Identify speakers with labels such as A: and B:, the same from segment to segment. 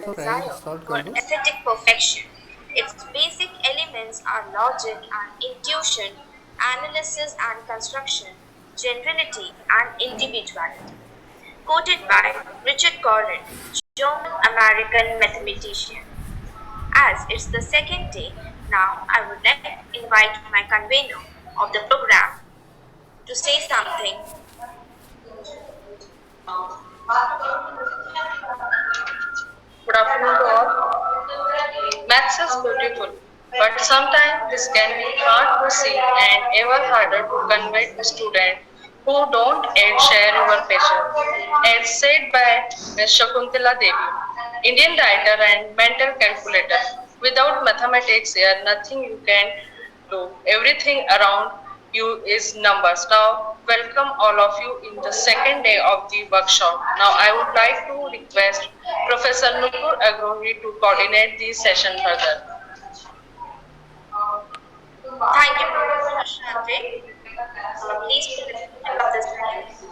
A: and desire for aesthetic perfection. Its basic elements are logic and intuition, analysis and construction, generality and individuality. Quoted by Richard Corin, German American mathematician. As it's the second day, now I would like to invite my convener of the program to say something.
B: Good afternoon to all. Maths is beautiful, but sometimes this can be hard to see and ever harder to convey to students who don't yet share your passion. As said by Ms. Shakuntala Devi, Indian writer and mental calculator. Without mathematics, here nothing you can do. Everything around you is numbers. Now, welcome all of you in the second day of the workshop. Now, I would like to request Professor Nupur Agrohi to coordinate the session further.
A: Thank you, Professor Ashante. Please put the title of this session.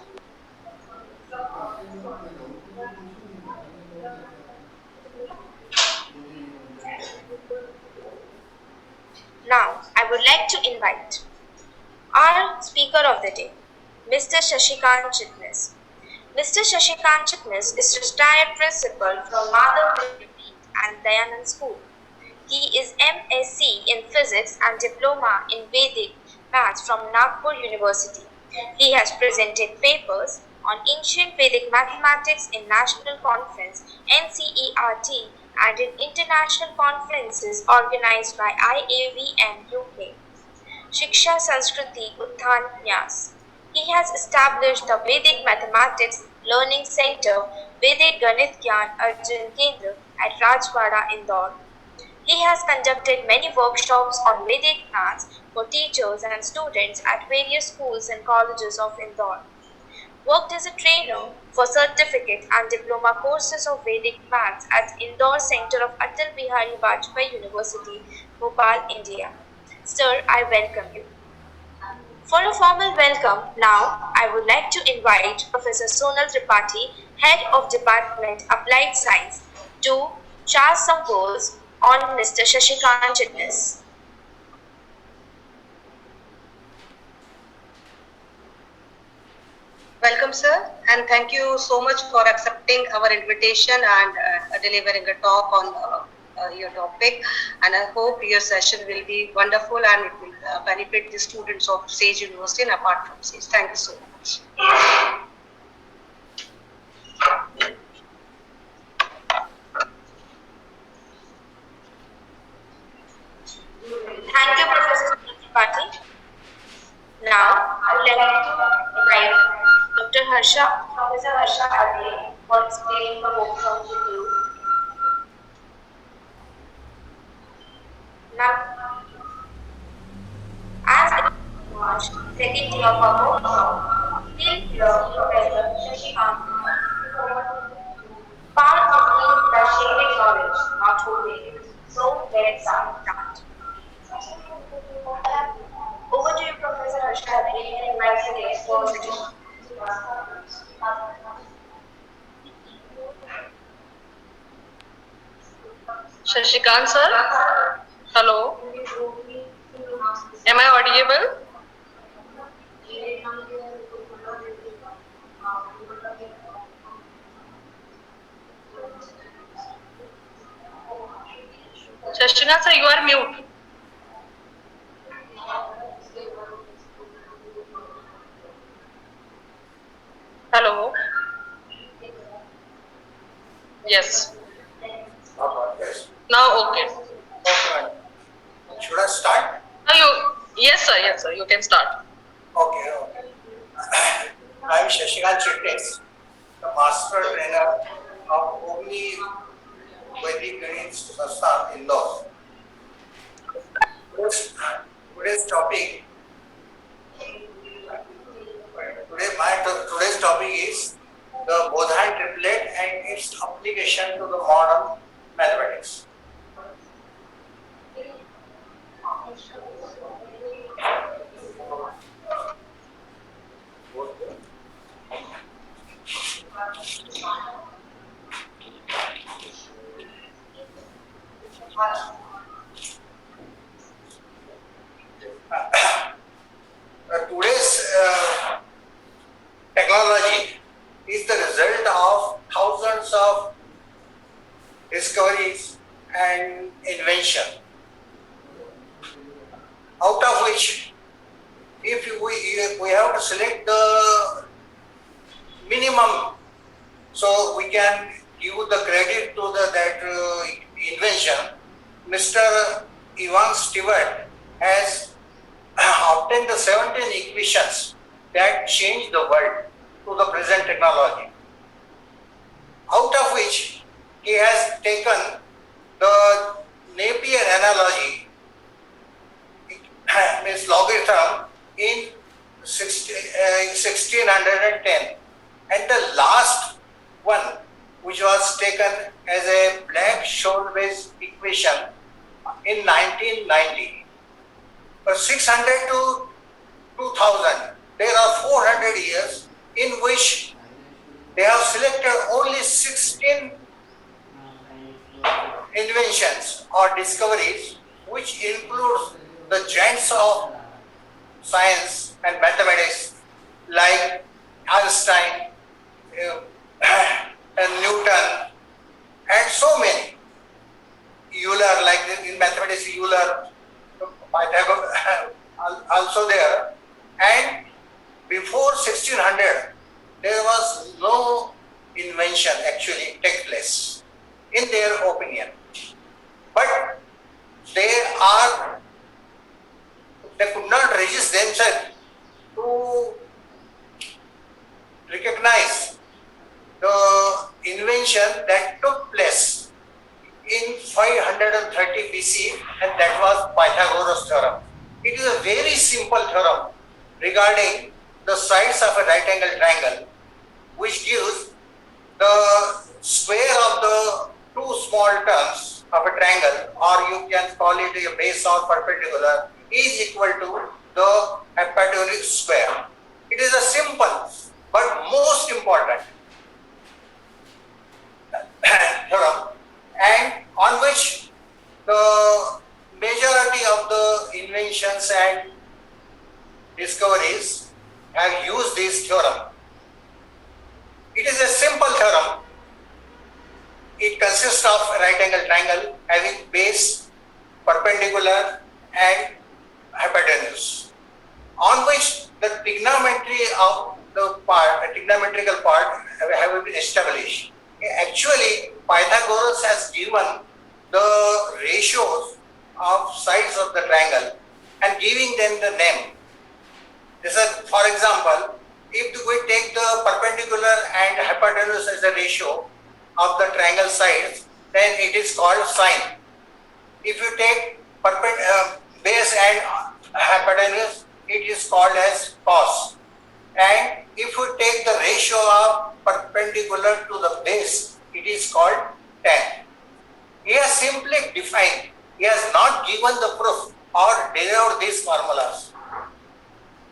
A: Now, I would like to invite our speaker of the day, Mr. Shashikant Chitnis. Mr. Shashikant Chitnis is retired principal from Madhav Vidyapith and Dayanand School. He is MSc in Physics and Diploma in Vedic Maths from Nagpur University. He has presented papers on ancient Vedic mathematics in National Conference NCERT and in international conferences organized by IAVN UK. Shiksha Sanskriti Utthan Nyas. He has established the Vedic Mathematics Learning Center Vedic Ganit Gyan Arjun Kendra at Rajwada, Indore. He has conducted many workshops on Vedic maths for teachers and students at various schools and colleges of Indore. Worked as a trainer for certificate and diploma courses of Vedic maths at Indore Center of Atal Bihari Vajpayee University, Bhopal, India. Sir, I welcome you. For a formal welcome, now I would like to invite Professor Sonal Tripathi, Head of Department Applied Science, to share some words on Mr. Shashikant Chitnis.
C: Welcome, sir, and thank you so much for accepting our invitation and delivering a talk on your topic. And I hope your session will be wonderful and it will benefit the students of Sage University and apart from Sage. Thank you so much.
A: Thank you, Professor Tripathi. Now, I would like to invite Dr. Harsha, Professor Harsha Adle, for explaining the workshop to you. Now, as it is March, second day of our workshop, we'll hear Professor Shashikant. Part of means by sharing knowledge, not holding it. So let's start. Over to you, Professor Harsha. You can invite the next person.
B: Shashikant sir, hello. Am I audible? Shashikant sir, you are mute. Hello. Yes. Now okay.
D: Okay. Should I start?
B: Now yes sir, you can start.
D: Okay. I am Shashikant Chitnis, the master trainer of Ogni Vedic Ganit Sastha Indore. Today's topic. Today's topic is the Bodhan triplet and its application to the modern mathematics. Today's technology is the result of thousands of discoveries and invention, out of which, if we have to select the minimum, so we can give the credit to that invention. Mr. Ivan Stewart has obtained the 17 equations that changed the world to the present technology, out of which he has taken the Napier analogy, means logarithm, in 1610, and the last one, which was taken as a Black-Scholes equation in 1990. For 600 to 2000, there are 400 years in which they have selected only 16 inventions or discoveries, which includes the giants of science and mathematics like Einstein, and Newton, and so many. Euler, like in mathematics, Euler, Pythagoras, also there. And before 1600, there was no invention actually take place, in their opinion. But they could not resist themselves to recognize the invention that took place in 530 BC, and that was Pythagoras theorem. It is a very simple theorem regarding the sides of a right angle triangle, which gives the square of the two small terms of a triangle, or you can call it a base or perpendicular, is equal to the hypotenuse square. It is a simple but most important theorem, and on which the majority of the inventions and discoveries have used this theorem. It is a simple theorem. It consists of a right angle triangle having base, perpendicular, and hypotenuse, on which the trigonometry of the trigonometrical part have been established. Actually, Pythagoras has given the ratios of sides of the triangle and giving them the name. This is, for example, if we take the perpendicular and hypotenuse as a ratio of the triangle sides, then it is called sine. If you take base and hypotenuse, it is called as cos. And if you take the ratio of perpendicular to the base, it is called tan. He has simply defined, he has not given the proof or derived these formulas.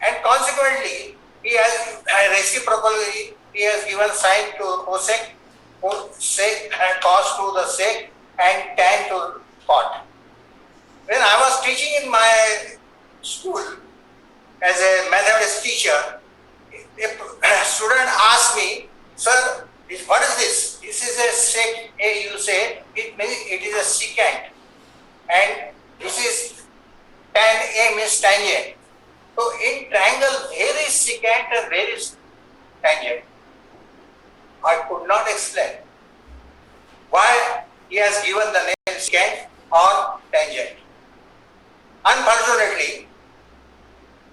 D: And consequently, he has reciprocally, he has given sine to cosec, cos to the sec, and tan to cot. When I was teaching in my school as a mathematics teacher, a student asked me, "Sir, what is this? This is a sec A, you say, it means it is a secant, and this is tan A means tangent. So in triangle, where is secant and where is tangent?" I could not explain why he has given the name secant or tangent. Unfortunately,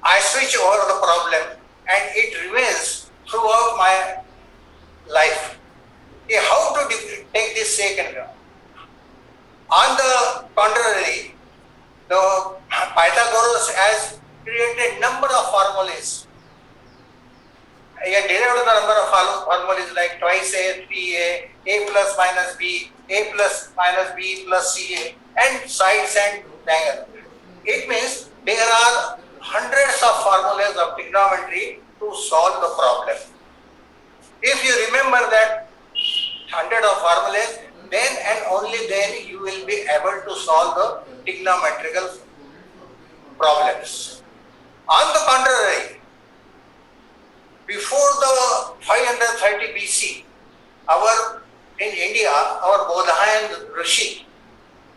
D: I switch over the problem and it remains throughout my life. How to take this secant term? On the contrary, the Pythagoras has created number of formulas. He had derived the number of formulas like twice A, 3A, A plus minus B, A plus minus B plus CA, and sides and triangle. It means there are hundreds of formulas of trigonometry to solve the problem. If you remember that hundred of formulas, then and only then you will be able to solve the trigonometrical problems. On the contrary, before the 530 BC, in India, our Bodhayan Rishi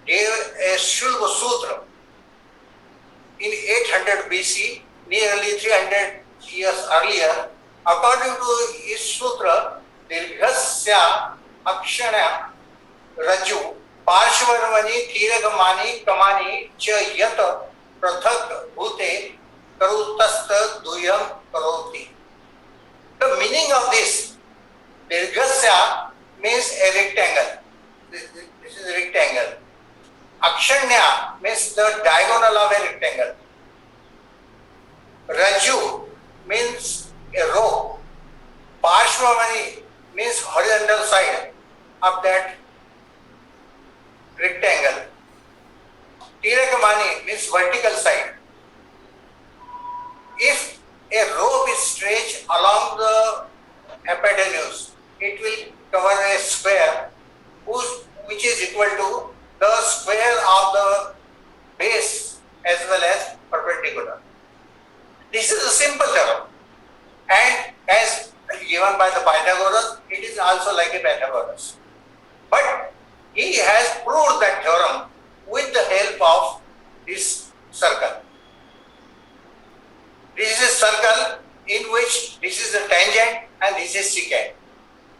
D: gave a Shulva Sutra in 800 BC, nearly 300 years earlier. According to his sutra, Dirghasya Akshana Raju Parshvarmani Thiragamani Kamani Cha Yata Prathak Bhute Karutasta Duyam Karoti. The meaning of this, Dirghasya means a rectangle. This is a rectangle. Akshanya means the diagonal of a rectangle. Raju means a row. Parshvamani means horizontal side of that rectangle. Tirakamani means vertical side. If a rope is stretched along the hypotenuse, it will cover a square which is equal to the square of the base as well as perpendicular. This is a simple theorem, and as given by the Pythagoras, it is also like a Pythagoras. But he has proved that theorem with the help of this circle. This is a circle in which this is the tangent and this is secant.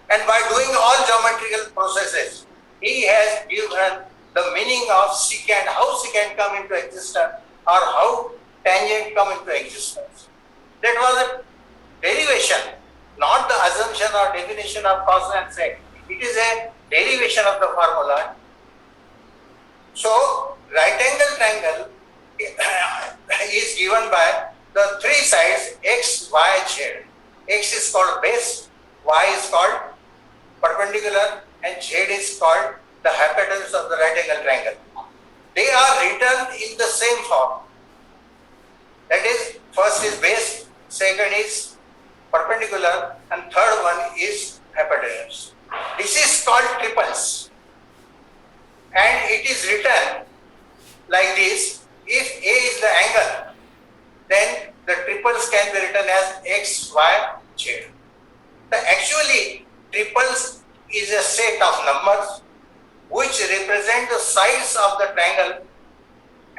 D: And by doing all geometrical processes, he has given the meaning of secant, how secant come into existence or how tangent come into existence. That was a derivation, not the assumption or definition of cause and effect. It is a derivation of the formula. So, right angle triangle is given by the three sides x, y, z. X is called base, y is called perpendicular, and z is called the hypotenuse of the right angle triangle. They are written in the same form. That is, first is base, second is perpendicular, and third one is hypotenuse. This is called triples, and it is written like this. If A is the angle, then the triples can be written as x, y, z. Actually, triples is a set of numbers which represent the sides of the triangle,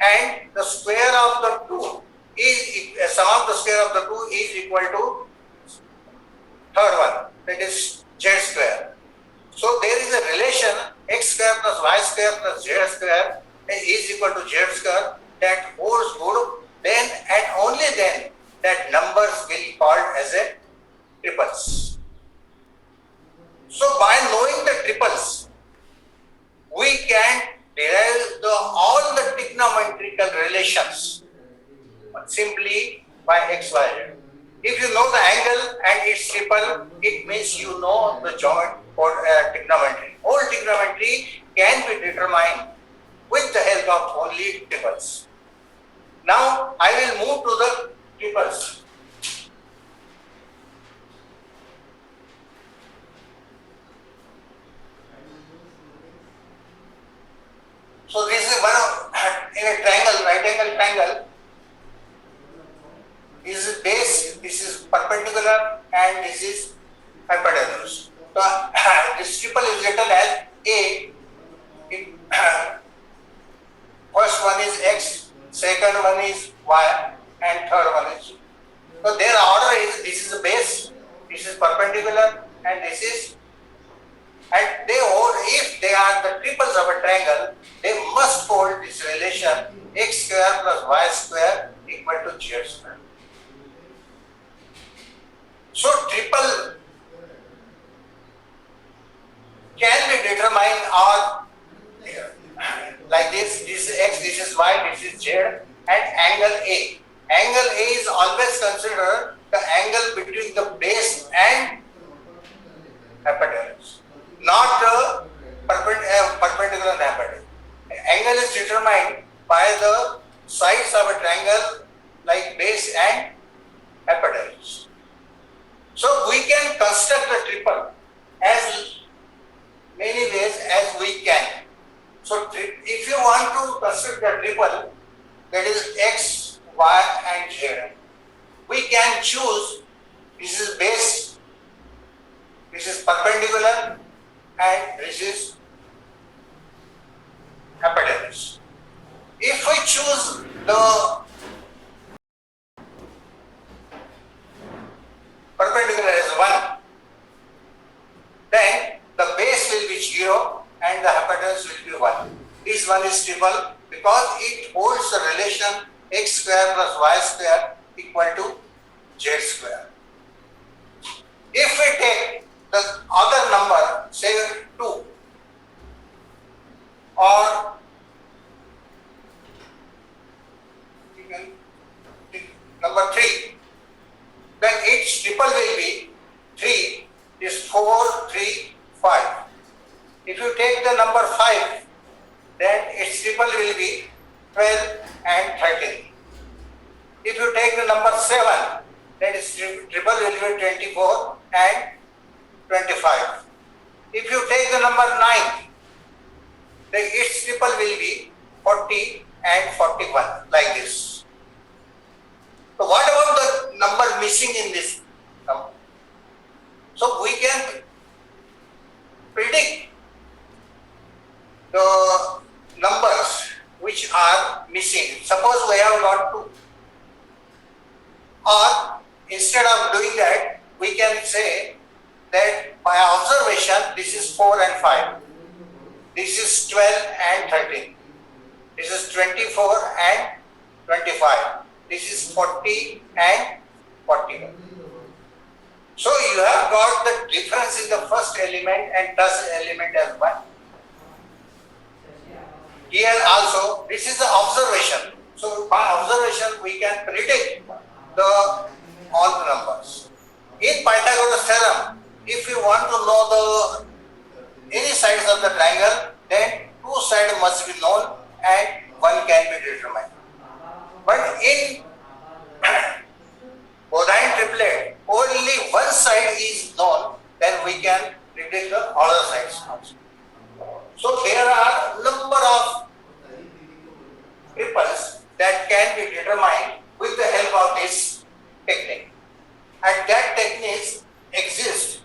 D: and the square of the two is sum of the square of the two is equal to third one, that is z square. So there is a relation x square plus y square plus z square is equal to z square that holds good. Then and only then that numbers will be called as a triples. So by knowing the triples, we can derive all the trigonometrical relations simply by x, y, z. If you know the angle and its triple, it means you know the trigonometry. All trigonometry can be determined with the help of only triples. Now I will move to the triples. So this is one of, in a triangle, right angle triangle, this is base, this is perpendicular, and this is hypotenuse. So this triple is written as A. First one is X, second one is Y, and third one is. So their order is, this is the base, this is perpendicular, and this is. And they hold, if they are the triples of a triangle, they must hold this relation x square plus y square equal to z square. So triple can be determined or like this is x, this is y, this is z, and angle A. Angle A is always considered the angle between the base and hypotenuse, not the perpendicular and hypotenuse. Angle is determined by the sides of a triangle like base and hypotenuse. So we can construct a triple as many ways as we can. So if you want to construct the triple, that is x, y and z, we can choose this is base, this is perpendicular and this is hypotenuse. If we choose the perpendicular as 1, then the base will be 0 and the hypotenuse will be 1. This one is triple because it holds the relation x square plus y square equal to z square. If we take the other number, say 2 or number 3, then its triple will be 3 is 4, 3, 5. If you take the number 5, then its triple will be 12 and 13. If you take the number 7, then its triple will be 24 and 25. If you take the number 9, then its triple will be 40 and 41, like this. So what about the number missing in this number? So we can predict the numbers which are missing. Suppose we have got 2. Or instead of doing that, we can say that by observation this is 4 and 5. This is 12 and 13. This is 24 and 25. This is 40 and 41. So you have got the difference in the first element and thus element as 1. Here also, this is the observation. So by observation, we can predict all the numbers. In Pythagoras theorem, if you want to know any sides of the triangle, then 2 sides must be known and 1 can be determined. But in Bodine triplet, only 1 side is known, then we can predict the other sides also. So there are number of triples that can be determined with the help of this technique. And that technique exists.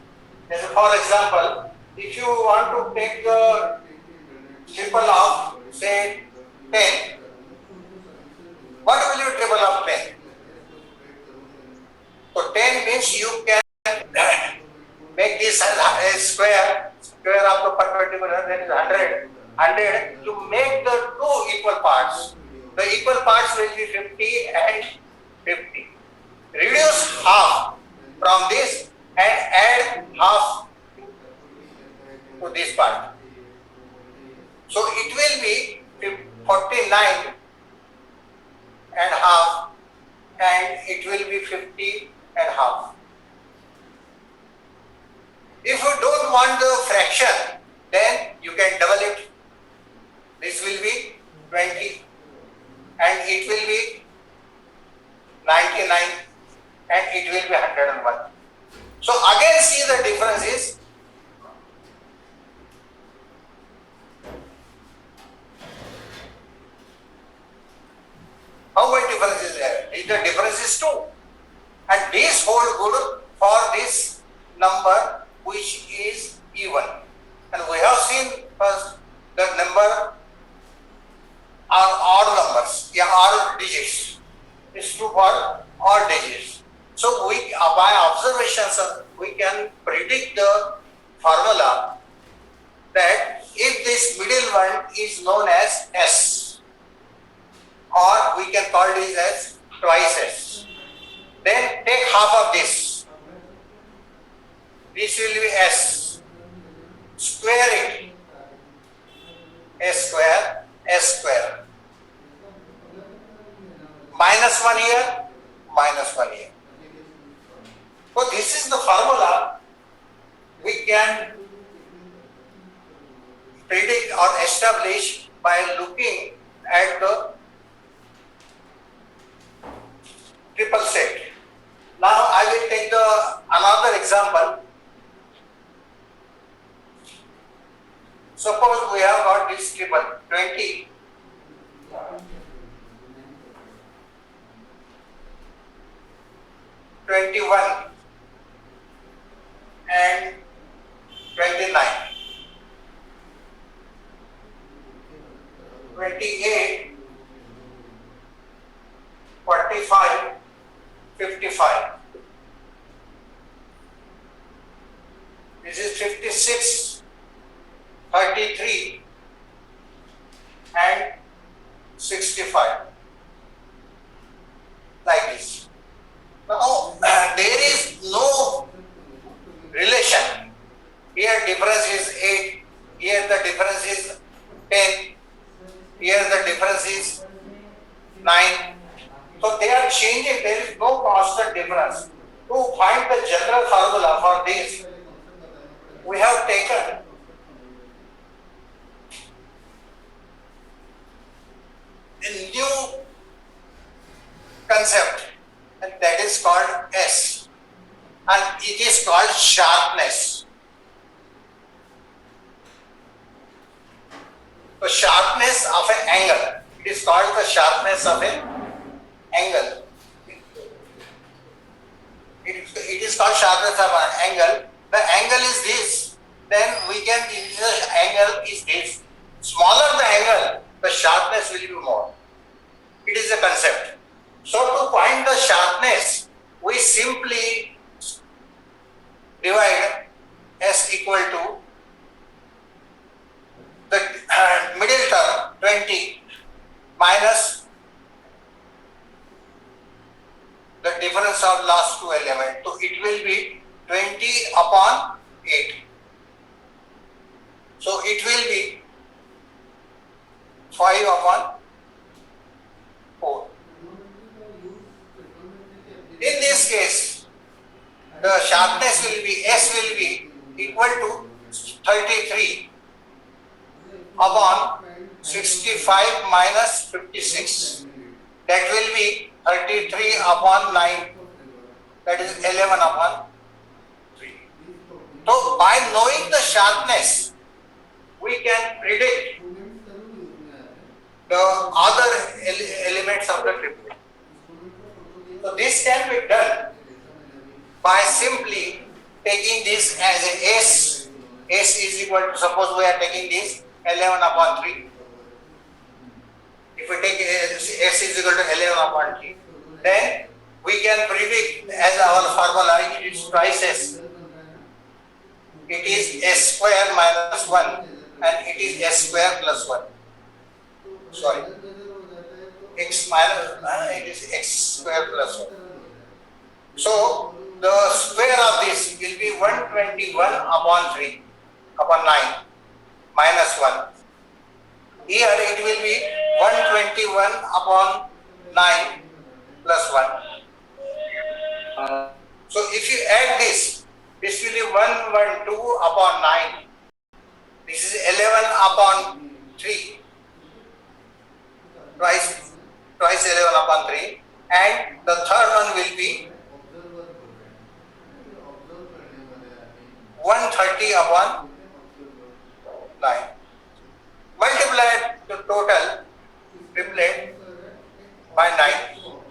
D: As for example, if you want to take the triple of say 10, what will you triple of 10? So 10 means you can make this a square of the perpendicular, that is 100. 100 to make the 2 equal parts. The equal parts will be 50 and 50. Reduce half from this and add half to this part. So it will be 49 and half and it will be 50 and half. If you don't want the fraction, then you can double it. This will be 20 and it will be 99 and it will be 101. So again see the difference is how much difference is there? The difference is 2 and this hold good for this number which is even. And we have seen first the number are odd numbers, odd digits. It's true for odd digits. So we, by observations, we can predict the formula that if this middle one is known as S, or we can call this as twice S, then take half of this. This will be S. Square it. S square, S square. Minus 1 here, minus 1 here. So this is the formula we can predict or establish by looking at the triple set. Now I will take another example. Suppose we have got this triple triple 20, 21 and 29, 28, 45, 55. This is 56, 33 and 65. Like this. Now, there is no relation. Here difference is 8, here the difference is 10, here the difference is 9. So they are changing, there is no constant difference. To find the general formula for this, we have taken a new concept, and that is called S, and it is called sharpness. The sharpness of an angle, it is called the sharpness of an angle. It is called sharpness of an angle. The angle is this, then we can, the angle is this. Smaller the angle, the sharpness will be more. It is a concept. So to find the sharpness, we simply divide S equal to the middle term 20 minus the difference of last two elements. So it will be 20 upon 8. So it will be 5 upon 4. In this case, the sharpness will be, S will be equal to 33 upon 65 minus 56. That will be 33 upon 9. That is 11 upon 3. So by knowing the sharpness, we can predict the other elements of the triplet. So this can be done by simply taking this as a S. S is equal to, suppose we are taking this 11 upon 3. If we take S is equal to 11 upon 3, then we can predict as our formula, it is twice S. It is S square minus 1 and it is S square plus 1. Sorry. X minus, it is X square plus 1. So the square of this will be 121 upon 3 upon 9 minus 1. Here it will be 121 upon 9 plus 1. So if you add this will be 112 upon 9. This is 11 upon 3. Twice 11 upon 3. And the third one will be 130 upon 9. Multiply the total triplet by 9.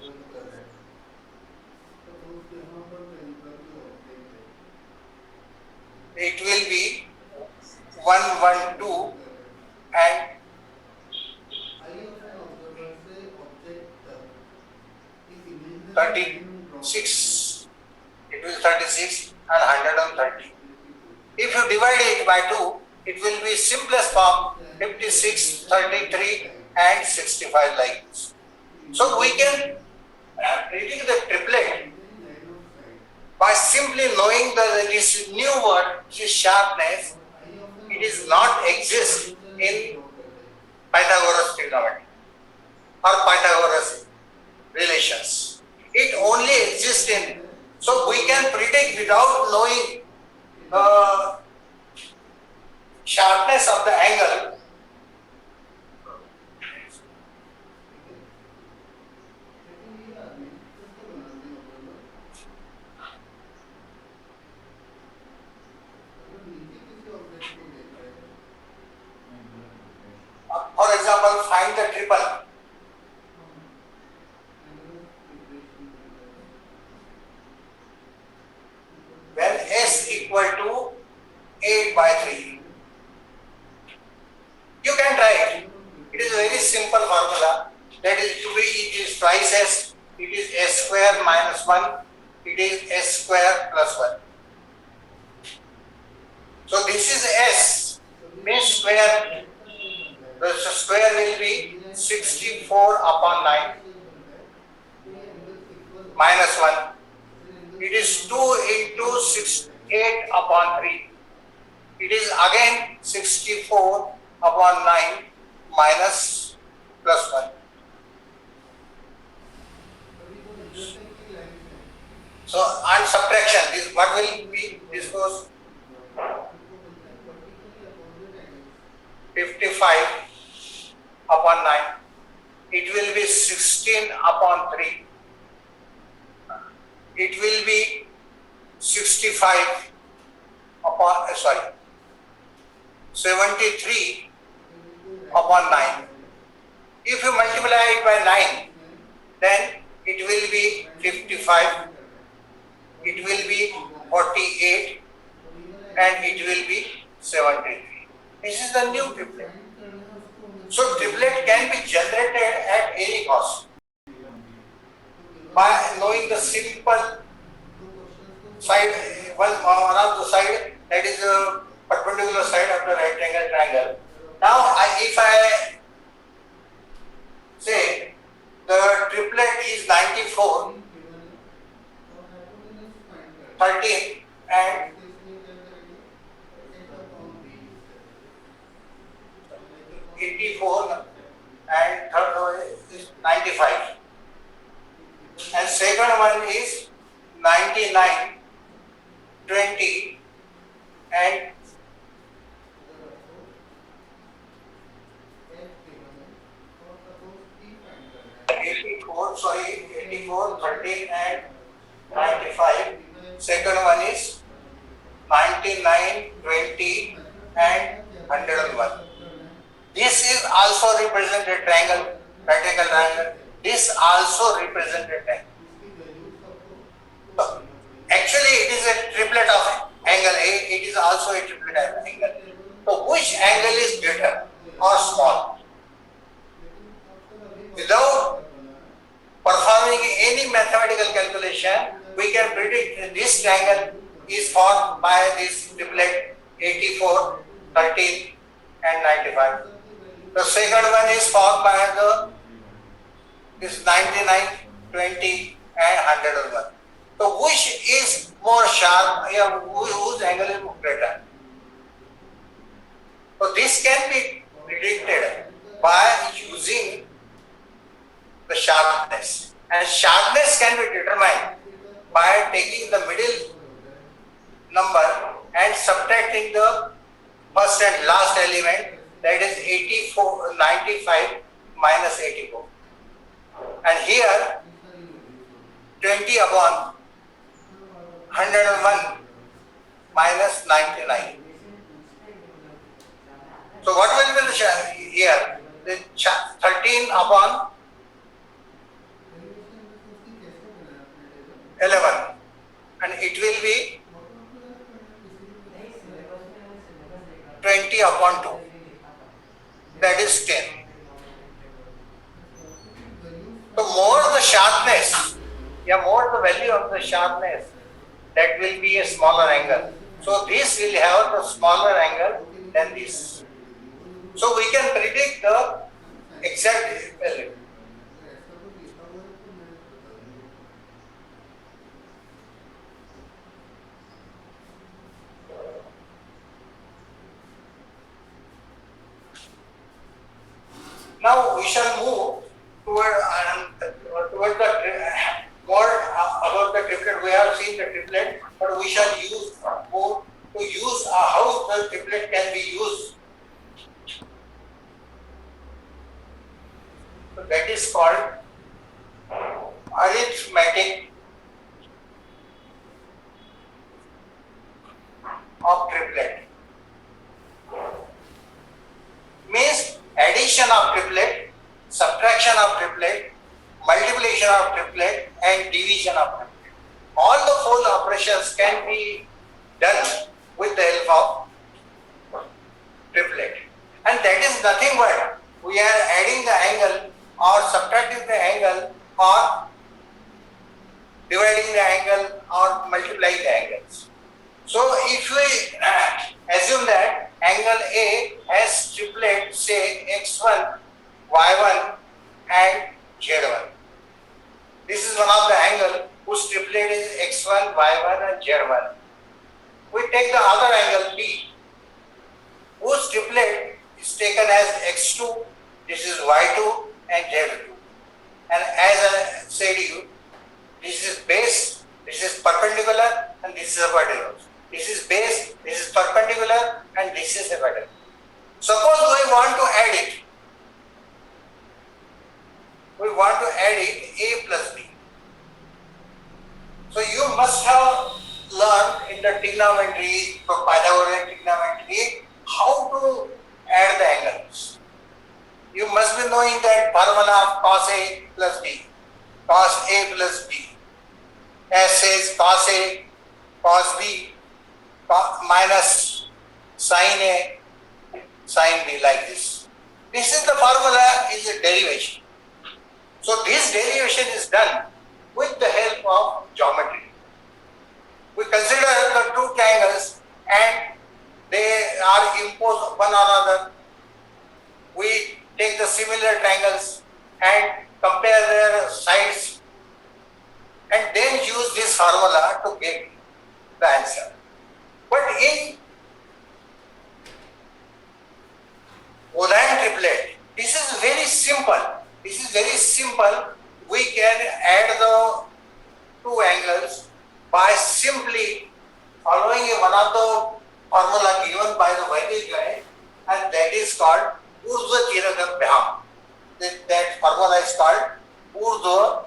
D: It will be 112 and 36. It will 36 and 130. If you divide it by 2, it will be simplest form 56, 33 and 65 like this. So we can predict the triplet by simply knowing that this new word, this sharpness, it is not exist in Pythagoras trigonometry or Pythagoras relations. It only exists in, so we can predict without knowing the sharpness of the angle. Now find the triple. When S equal to 8 by 3. You can try it. It is a very simple formula. That is to be, it is twice S. It is S square minus 1. It is S square plus 1. So this is S. Means square. The square will be 64 upon 9 minus 1. It is 2 into 8 upon 3. It is again 64 upon 9 minus plus 1. So on subtraction, this what will be? This goes 55 upon 9. It will be 16 upon 3. It will be 65 upon, 73 upon 9. If you multiply it by 9, then it will be 55, it will be 48, and it will be 73. This is the new triplet. So triplet can be generated at any cost by knowing the simple side, one of the side, that is a perpendicular side of the right angle triangle. Now if I say the triplet is 94, 13 and 84 and third one is 95. And second one is 99, 20 and 84, 13 and 95. Second one is 99, 20 and 101. This is also represented triangle, right angle triangle. This also represented triangle. So, actually it is a triplet of angle A, it is also a triplet of angle. So which angle is greater or small? Without performing any mathematical calculation, we can predict that this triangle is formed by this triplet 84, 13 and 95. The second one is formed by this 99, 20 and 101. So which is more sharp, whose angle is more greater? So this can be predicted by using the sharpness, and sharpness can be determined by taking the middle number and subtracting the first and last element, that is 84, 95 minus 84. And here 20 upon 101 minus 99. So what will be the here? The 13 upon 11, and it will be 20 upon 2, that is 10. So more the sharpness, more the value of the sharpness, that will be a smaller angle. So this will have the smaller angle than this. So we can predict the exact value. Now we shall move toward the more about the triplet. We have seen the triplet, but we shall use more to use how the triplet can be used. So that is called arithmetic of triplet. Means addition addition of triplet, subtraction of triplet, multiplication of triplet, and division of triplet. All the four operations can be done with the help of triplet. And that is nothing but we are adding the angle or subtracting the angle or dividing the angle or multiplying the angles. So if we assume that angle A has triplet, say x1, y1 and z1. This is one of the angle whose triplet is x1, y1 and z1. We take the other angle B, whose triplet is taken as x2, this is y2 and z2. And as I said to you, this is base, this is perpendicular and this is hypotenuse. This is base, this is perpendicular and this is hypotenuse. Suppose we want to add it. We want to add it A plus B. So you must have learned in the trigonometry, Pythagorean trigonometry, how to add the angles. You must be knowing that formula of cos A plus B, cos A plus B. As says cos A, cos B, minus sin A, sin B, like this. This is the formula, is a derivation. So this derivation is done with the help of geometry. We consider the two triangles and they are imposed one another. We take the similar triangles and compare their sides and then use this formula to get the answer. But in Odan triplet, this is very simple. This is very simple. We can add the two angles by simply following one of the formula given by the Vedic guy, and that is called Urdhva Tirakabhyam. That formula is called Urdhva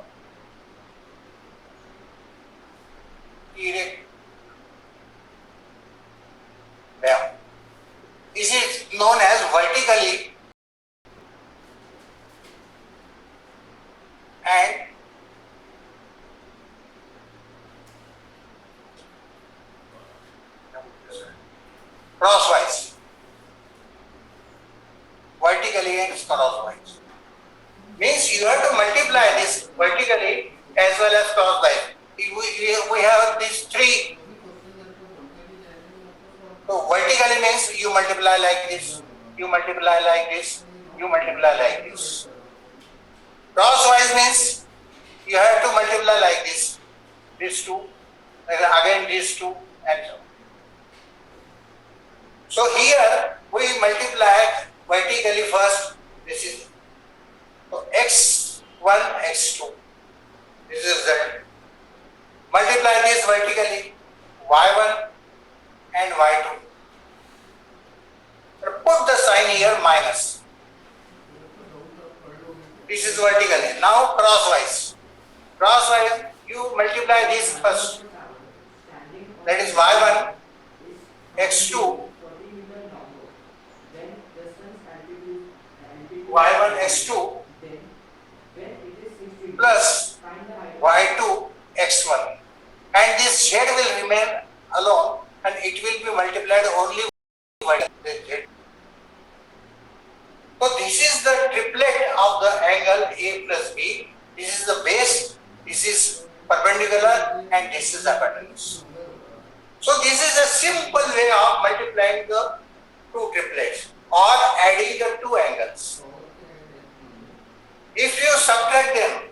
D: Tirakabhyam. This is known as vertically and crosswise. Vertically and crosswise. Means you have to multiply this vertically as well as crosswise. We have these three. So vertically means you multiply like this, you multiply like this, you multiply like this. Crosswise means you have to multiply like this, these two, and again these two, and so on. So here we multiply vertically first. This is so x1, x2. This is z. Multiply this vertically, y1 and y2. Put the sign here minus. This is vertically. Now crosswise. Crosswise, you multiply this first. That is y1, x2, y1, x2 plus y2, x1. And this z will remain alone and it will be multiplied only by z. So this is the triplet of the angle A plus B. This is the base, this is perpendicular and this is hypotenuse. So this is a simple way of multiplying the two triplets or adding the two angles. If you subtract them,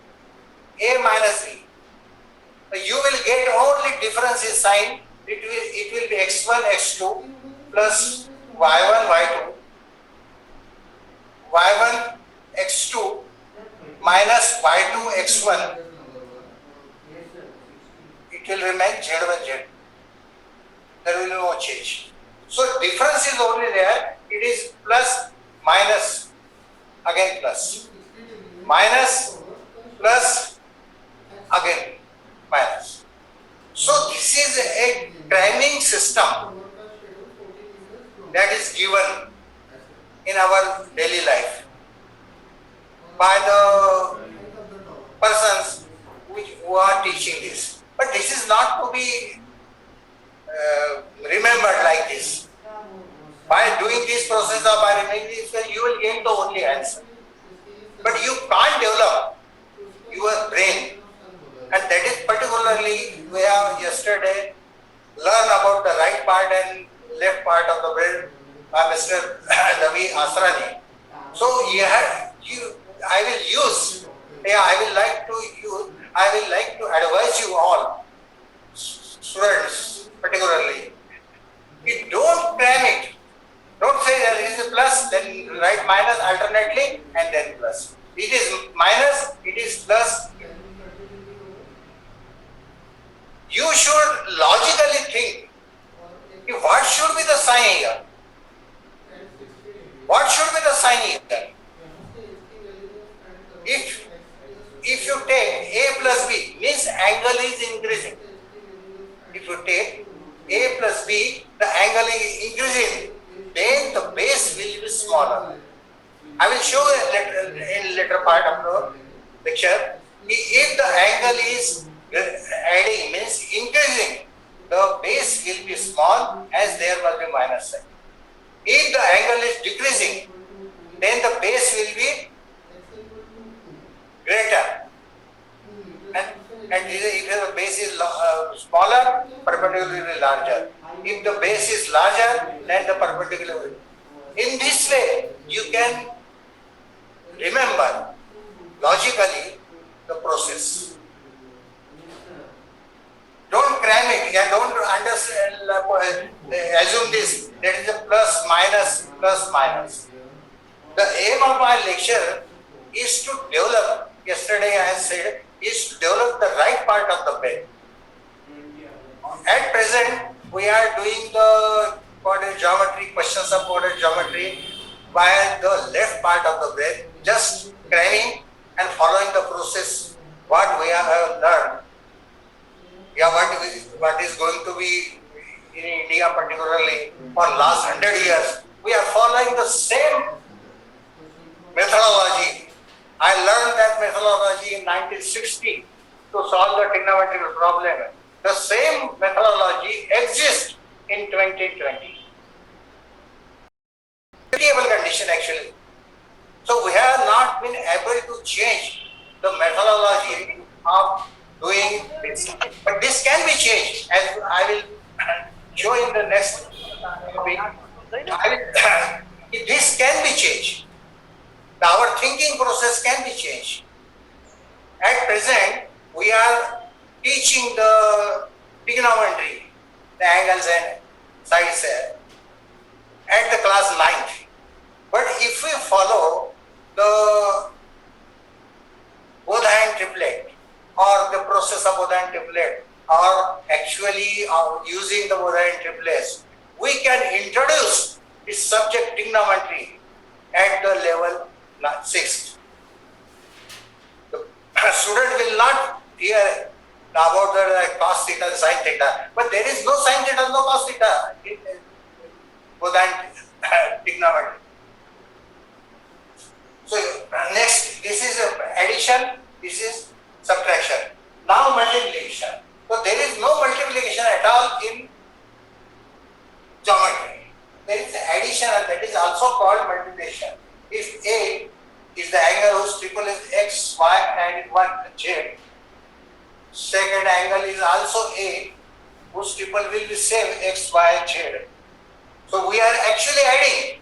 D: A minus B, you will get only difference in sign. It will be x1, x2 plus y1, y2, y1, x2 minus y2, x1. It will remain z1, z2. There will be no change. So difference is only there. It is plus, minus, again plus. Minus, plus, again minus. So this is a timing system that is given in our daily life. getting the only answer. But you can't develop your brain, and that is particularly we have yesterday learned about the right part and left part of the brain by Mr. Ravi Asrani. So I will like to advise you all, students particularly, you don't cram it. Don't say there is a plus, then write minus alternately and then plus. It is minus, it is plus. You should logically think, what should be the sign here? What should be the sign here? If you take A plus B, means angle is increasing. If you take A plus B, the angle is increasing, then the base will be smaller. I will show in later part of the lecture. If the angle is adding, means increasing, the base will be small as there will be minus sign. If the angle is decreasing, then the base will be greater. And if the base is smaller, perpendicular will be larger. If the base is larger, then the perpendicular will be. In this way, you can remember logically the process. Don't cram it. Don't understand, assume this. That is a plus minus, plus minus. The aim of my lecture is to develop, yesterday I said, is to develop the right part of the brain. At present, we are doing the quadratic geometry, questions of quadratic geometry by the left part of the brain, just cramming and following the process, what we have learned. What is going to be in India particularly for last 100 years. We are following the same methodology. I learned that methodology in 1960 to solve the trigonometrical problem. The same methodology exists in 2020. Stable condition actually. So we have not been able to change the methodology of doing this. But this can be changed, as I will show in the next week. This can be changed. Our thinking process can be changed. At present, we are teaching the trigonometry, the angles and sides at the class 9th. But if we follow the Bode-Hand triplet or the process of Bode-Hand triplet, or actually using the Bode-Hand triplets, we can introduce this subject trigonometry at the level 6th. The student will not hear about the cos theta, sin theta, but there is no sin theta, no cos theta in Bode-Hand trigonometry. So next, this is addition, this is subtraction. Now multiplication. So there is no multiplication at all in geometry. There is addition, and that is also called multiplication. If A is the angle whose triple is x, y and 1 z, second angle is also A whose triple will be same x, y, z. So we are actually adding.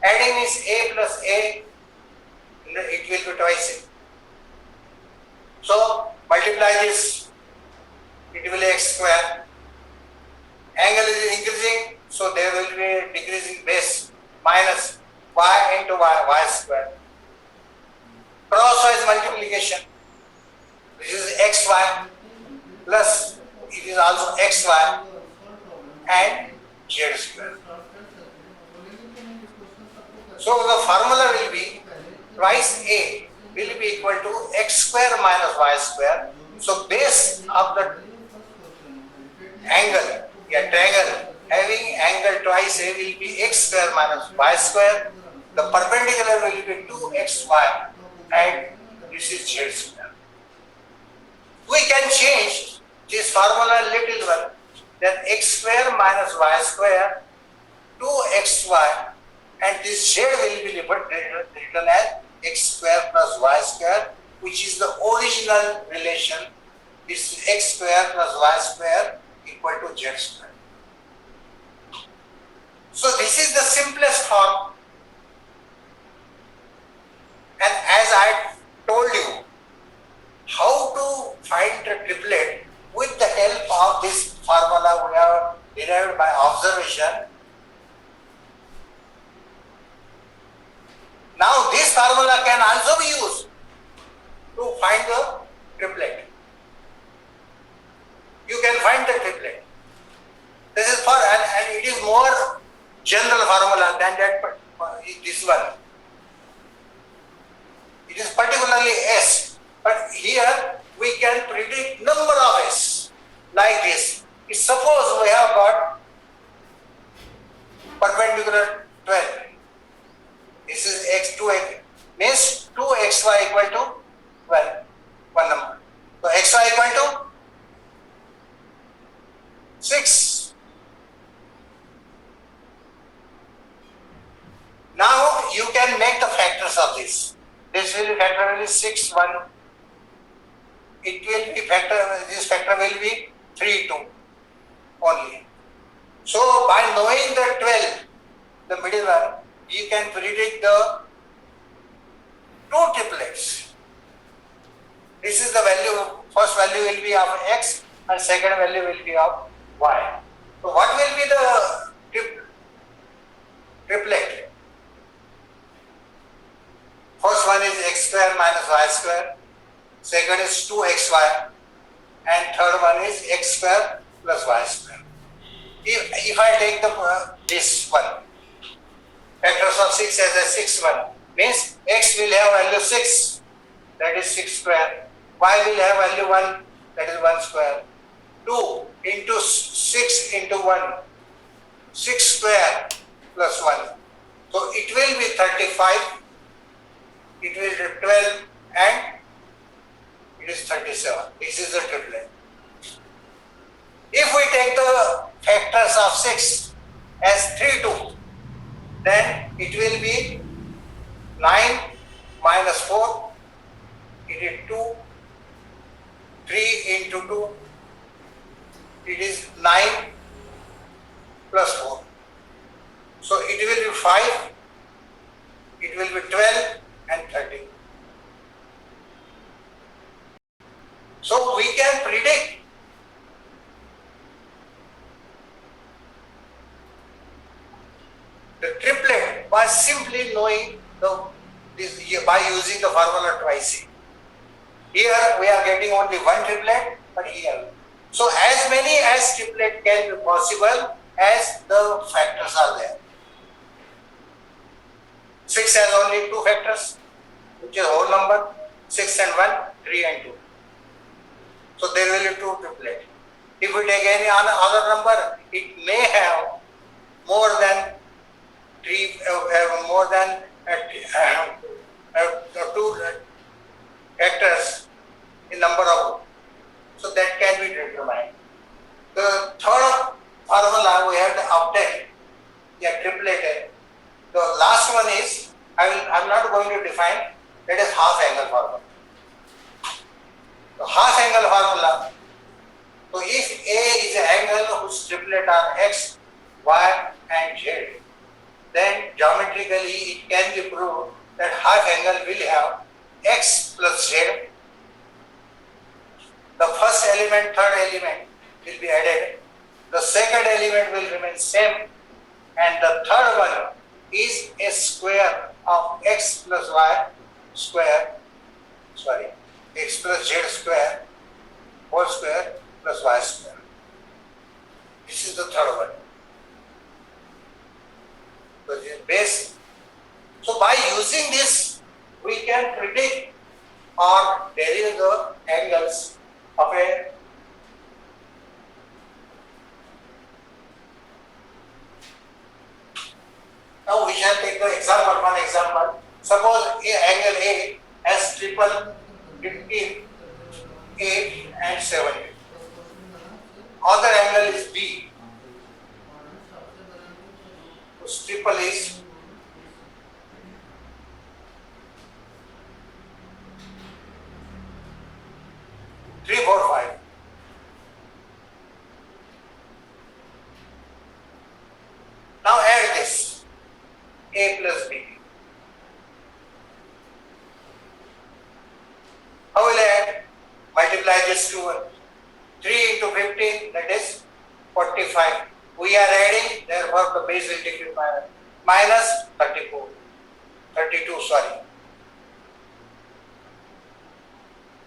D: Adding is A plus A, it will be twice A. So multiply this, it will be x square. Angle is increasing, so there will be a decreasing base, minus y into y square. Crosswise multiplication, this is xy plus it is also xy and z square. So the formula will be twice A will be equal to x square minus y square. So base of the angle, triangle having angle twice A will be x square minus y square. The perpendicular will be 2xy and this is z square. We can change this formula little one, that x square minus y square 2xy and this z will be written as x square plus y square, which is the original relation. This is x square plus y square equal to z square. So this is the simplest form, and as I told you how to find the triplet with the help of this formula we have derived by observation. Now this formula can also be used to find the triplet. You can find the triplet. This is for, and it is more general formula than that, this one. It is particularly S, but here we can predict number of S like this. If suppose we have got perpendicular 12. This is x2, means 2xy equal to 12, one number. So xy equal to 6. Now you can make the factors of this. This will be factor will be 6, 1. It will be factor, this factor will be 3, 2 only. So by knowing the 12, the middle one, you can predict the two triplets. This is the value, first value will be of x and second value will be of y. So what will be the triplet? First one is x square minus y square, second is 2xy, and third one is x square plus y square. If I take the this one, factors of 6 as a 6, 1, means x will have value 6, that is 6 square, y will have value 1, that is 1 square, 2 into 6 into 1, 6 square plus 1. So it will be 35, it will be 12 and it is 37. This is the triplet. If we take the factors of 6 as 3, 2, then it will be 9 minus 4, it is 2, 3 into 2, it is 9 plus 4. So it will be 5, it will be 12 and 13. So we can predict the triplet by simply knowing by using the formula twice. Here we are getting only one triplet, but here. So as many as triplet can be possible as the factors are there. 6 has only 2 factors, which is whole number, 6 and 1, 3 and 2. So there will be 2 triplet. If we take any other number, it may have more than 2 factors in number of. So that can be determined. The third formula we have to obtain a triplet. The last one is, I'm not going to define, that is half angle formula. The half angle formula, so if A is an angle whose triplet are x, y and z, then geometrically it can be proved that half angle will have x plus z. The first element, third element will be added. The second element will remain same, and the third one is a square of x plus y square, x plus z square, whole square plus y square. This is the third one. So this is base. So by using this, we can predict or derive the angles of a Now we shall take the example, one example. Suppose angle A has triple 15, 8 and 7. Other angle is B, whose triple is is 2. 3 into 15, that is 45. We are adding, therefore the base will decrease by minus 34. 32, sorry.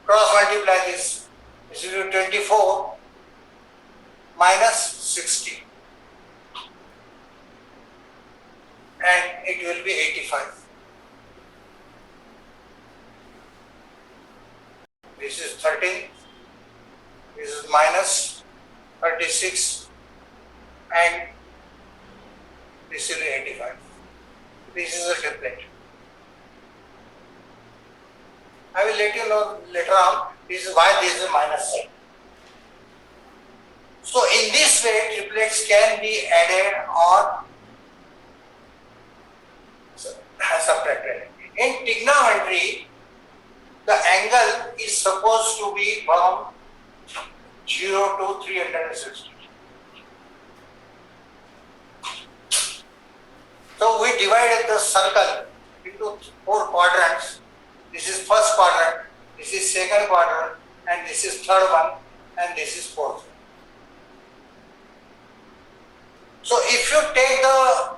D: Cross multiply this. This will be 24 minus 60. And it will be 85. This is 13. This is minus 36. And this will be 85. This is a triplet. I will let you know later on. This is why this is minus 7. So in this way, triplets can be added or subtracted. In trigonometry, the angle is supposed to be from 0 to 360. So we divided the circle into 4 quadrants. This is first quadrant, this is second quadrant, and this is third one, and this is fourth. So if you take the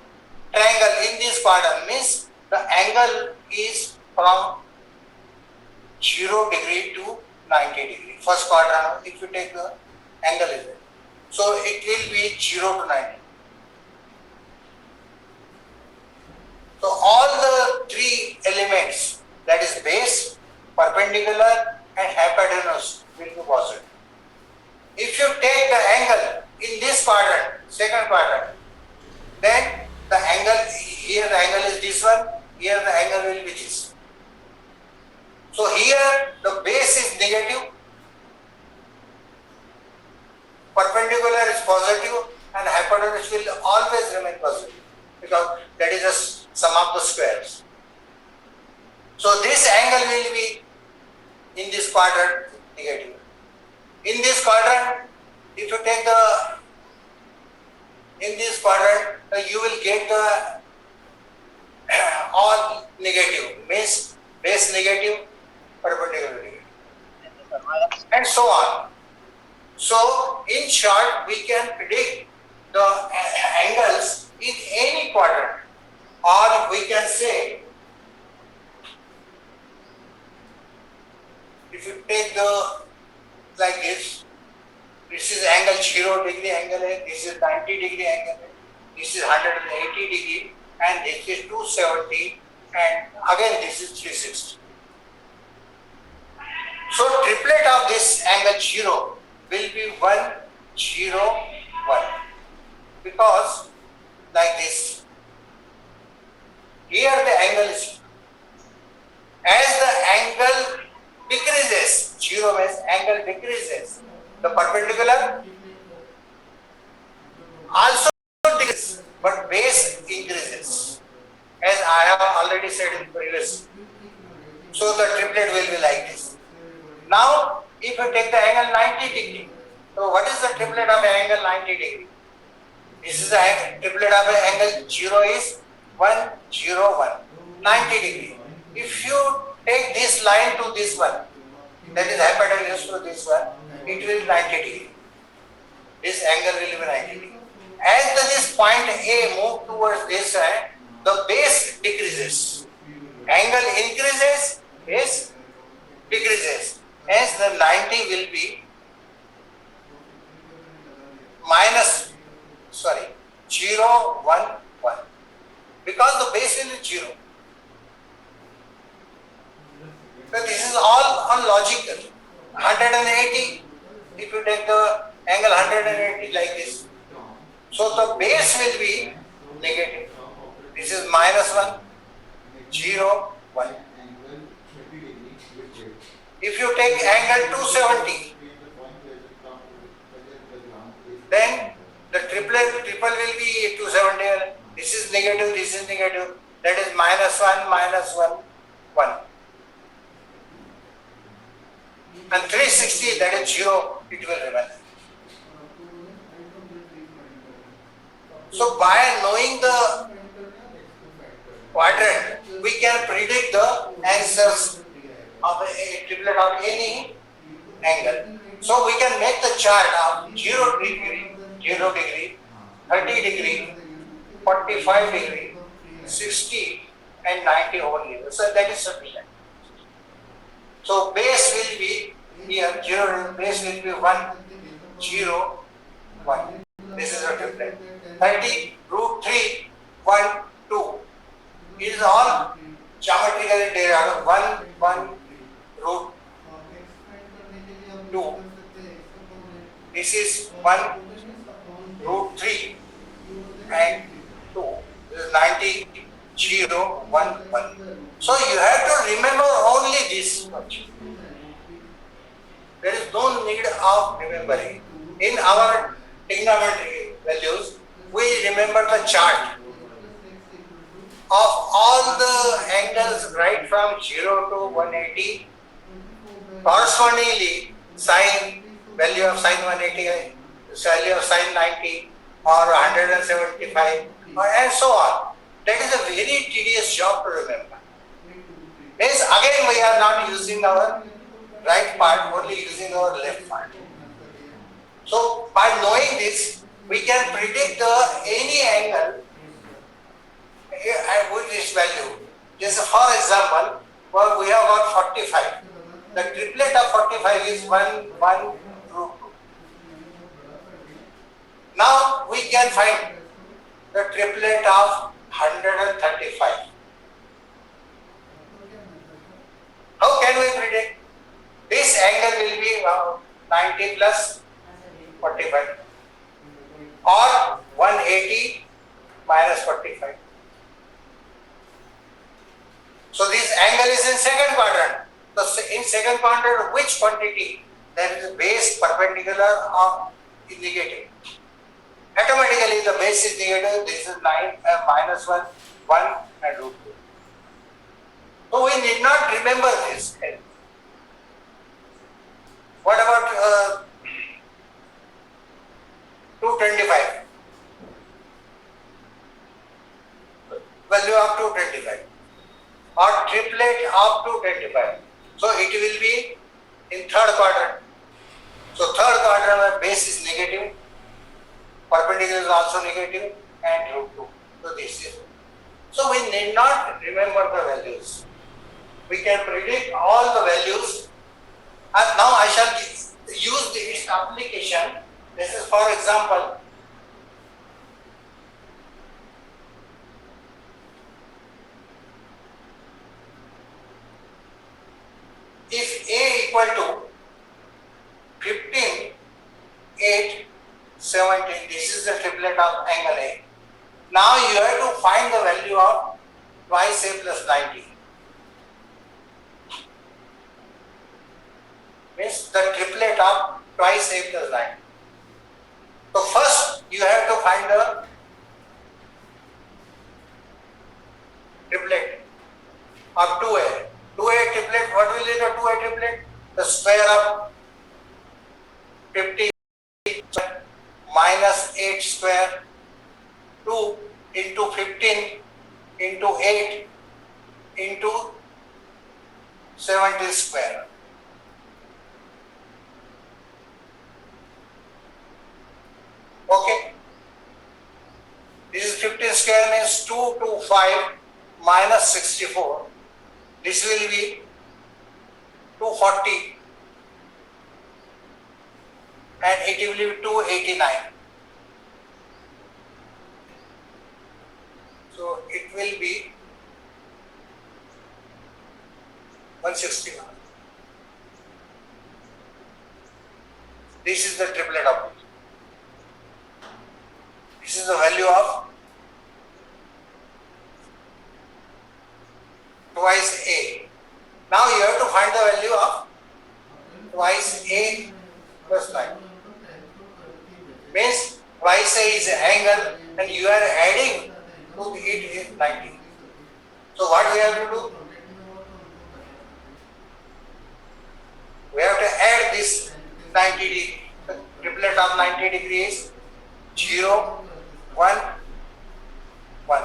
D: triangle in this quadrant, means the angle is from 0 degree to 90 degree. First quadrant, if you take the angle is there. So it will be 0 to 90. So all the 3 elements, that is base, perpendicular and hypotenuse, will be positive. If you take the angle in this quadrant, second quadrant, then the angle, here the angle is this one, here the angle will be this. So here the base is negative, perpendicular is positive, and hypotenuse will always remain positive because that is the sum of the squares. So this angle will be in this quadrant negative. In this quadrant, if you take the, in this quadrant, you will get the all negative, means base negative, perpendicular negative, and so on. So in short, we can predict the angles in any quadrant, or we can say, if you take the like this is angle 0 degree angle, this is 90 degree angle, this is 180 degree, and this is 270, and again this is 360. So triplet of this angle 0 will be 1, 0, 1, because like this. Here the angle is, as the angle decreases, 0 means angle decreases, the perpendicular also decreases, but base increases, as I have already said in previous. So the triplet will be like this. Now, if you take the angle 90 degree, so what is the triplet of angle 90 degree? This is the triplet of angle 0 is 1, 0, 1, 90 degree. If you take this line to this one, that is hypotenuse to this one, it will be 90 degree. This angle will be 90 degree. As this point A move towards this side, the base decreases. Angle increases, base decreases. Hence the 90 will be minus, 0, 1, 1. Because the base will be 0. So this is all unlogical. 180, if you take the angle 180 like this, so the base will be negative. This is minus 1, 0, 1. If you take angle 270, then the triple will be 270. This is negative, this is negative. That is minus 1, minus 1, 1. And 360, that is 0, it will remain. So by knowing the quadrant, we can predict the answers of a triplet of any angle. So we can make the chart of 0 degree, 0 degree, 30 degree, 45 degree, 60 and 90 only. So that is sufficient. So base will be here, 0, base will be 1, 0, 1. This is a triplet. 30, root 3, 1, 2. It is all geometrically derived. 1, 1, root 2. This is 1, root 3 and 2. This is 90, 0, 1, 1. So you have to remember only this much. There is no need of remembering. In our trigonometry values, we remember the chart of all the angles right from 0 to 180. Correspondingly, sine, value of sine 180, value of sine 90 or 175 and so on. That is a very tedious job to remember. Means again we are not using our right part, only using our left part. So by knowing this, we can predict any angle with this value. Just for example, well, we have got 45. The triplet of 45 is 1, 1, root 2. Now we can find the triplet of 135. How can we predict? This angle will be 90 plus 45 or 180 minus 45. So this angle is in second quadrant. So in second quadrant, which quantity that is base, perpendicular or negative? Automatically the base is negative. This is 9 minus 1, 1 and root 2. So we need not remember this. What about 225? Value of 225 or triplet of 225. So it will be in third quadrant. So third quadrant where base is negative, perpendicular is also negative and root 2. So this is. So we need not remember the values. We can predict all the values, and now I shall use its application. This is for example, if A equal to 15, 8, 17, this is the triplet of angle A. Now you have to find the value of twice A plus 90. Means the triplet of twice A plus 90. So first you have to find the triplet of 2A. 2A triplet, what will be the 2A triplet? The square of 50 minus 8 square, 2 into 15 into 8 into 70 square. Okay. This is 15 square means 2 to 5 minus 64. This will be 240 and it will be 289. So it will be 161. This is the triplet of it. This is the value of twice A. Now you have to find the value of twice A plus 9. Means twice A is an angle and you are adding to it is 90. So what we have to do? We have to add this 90 degree. The triplet of 90 degrees 0, 1, 1.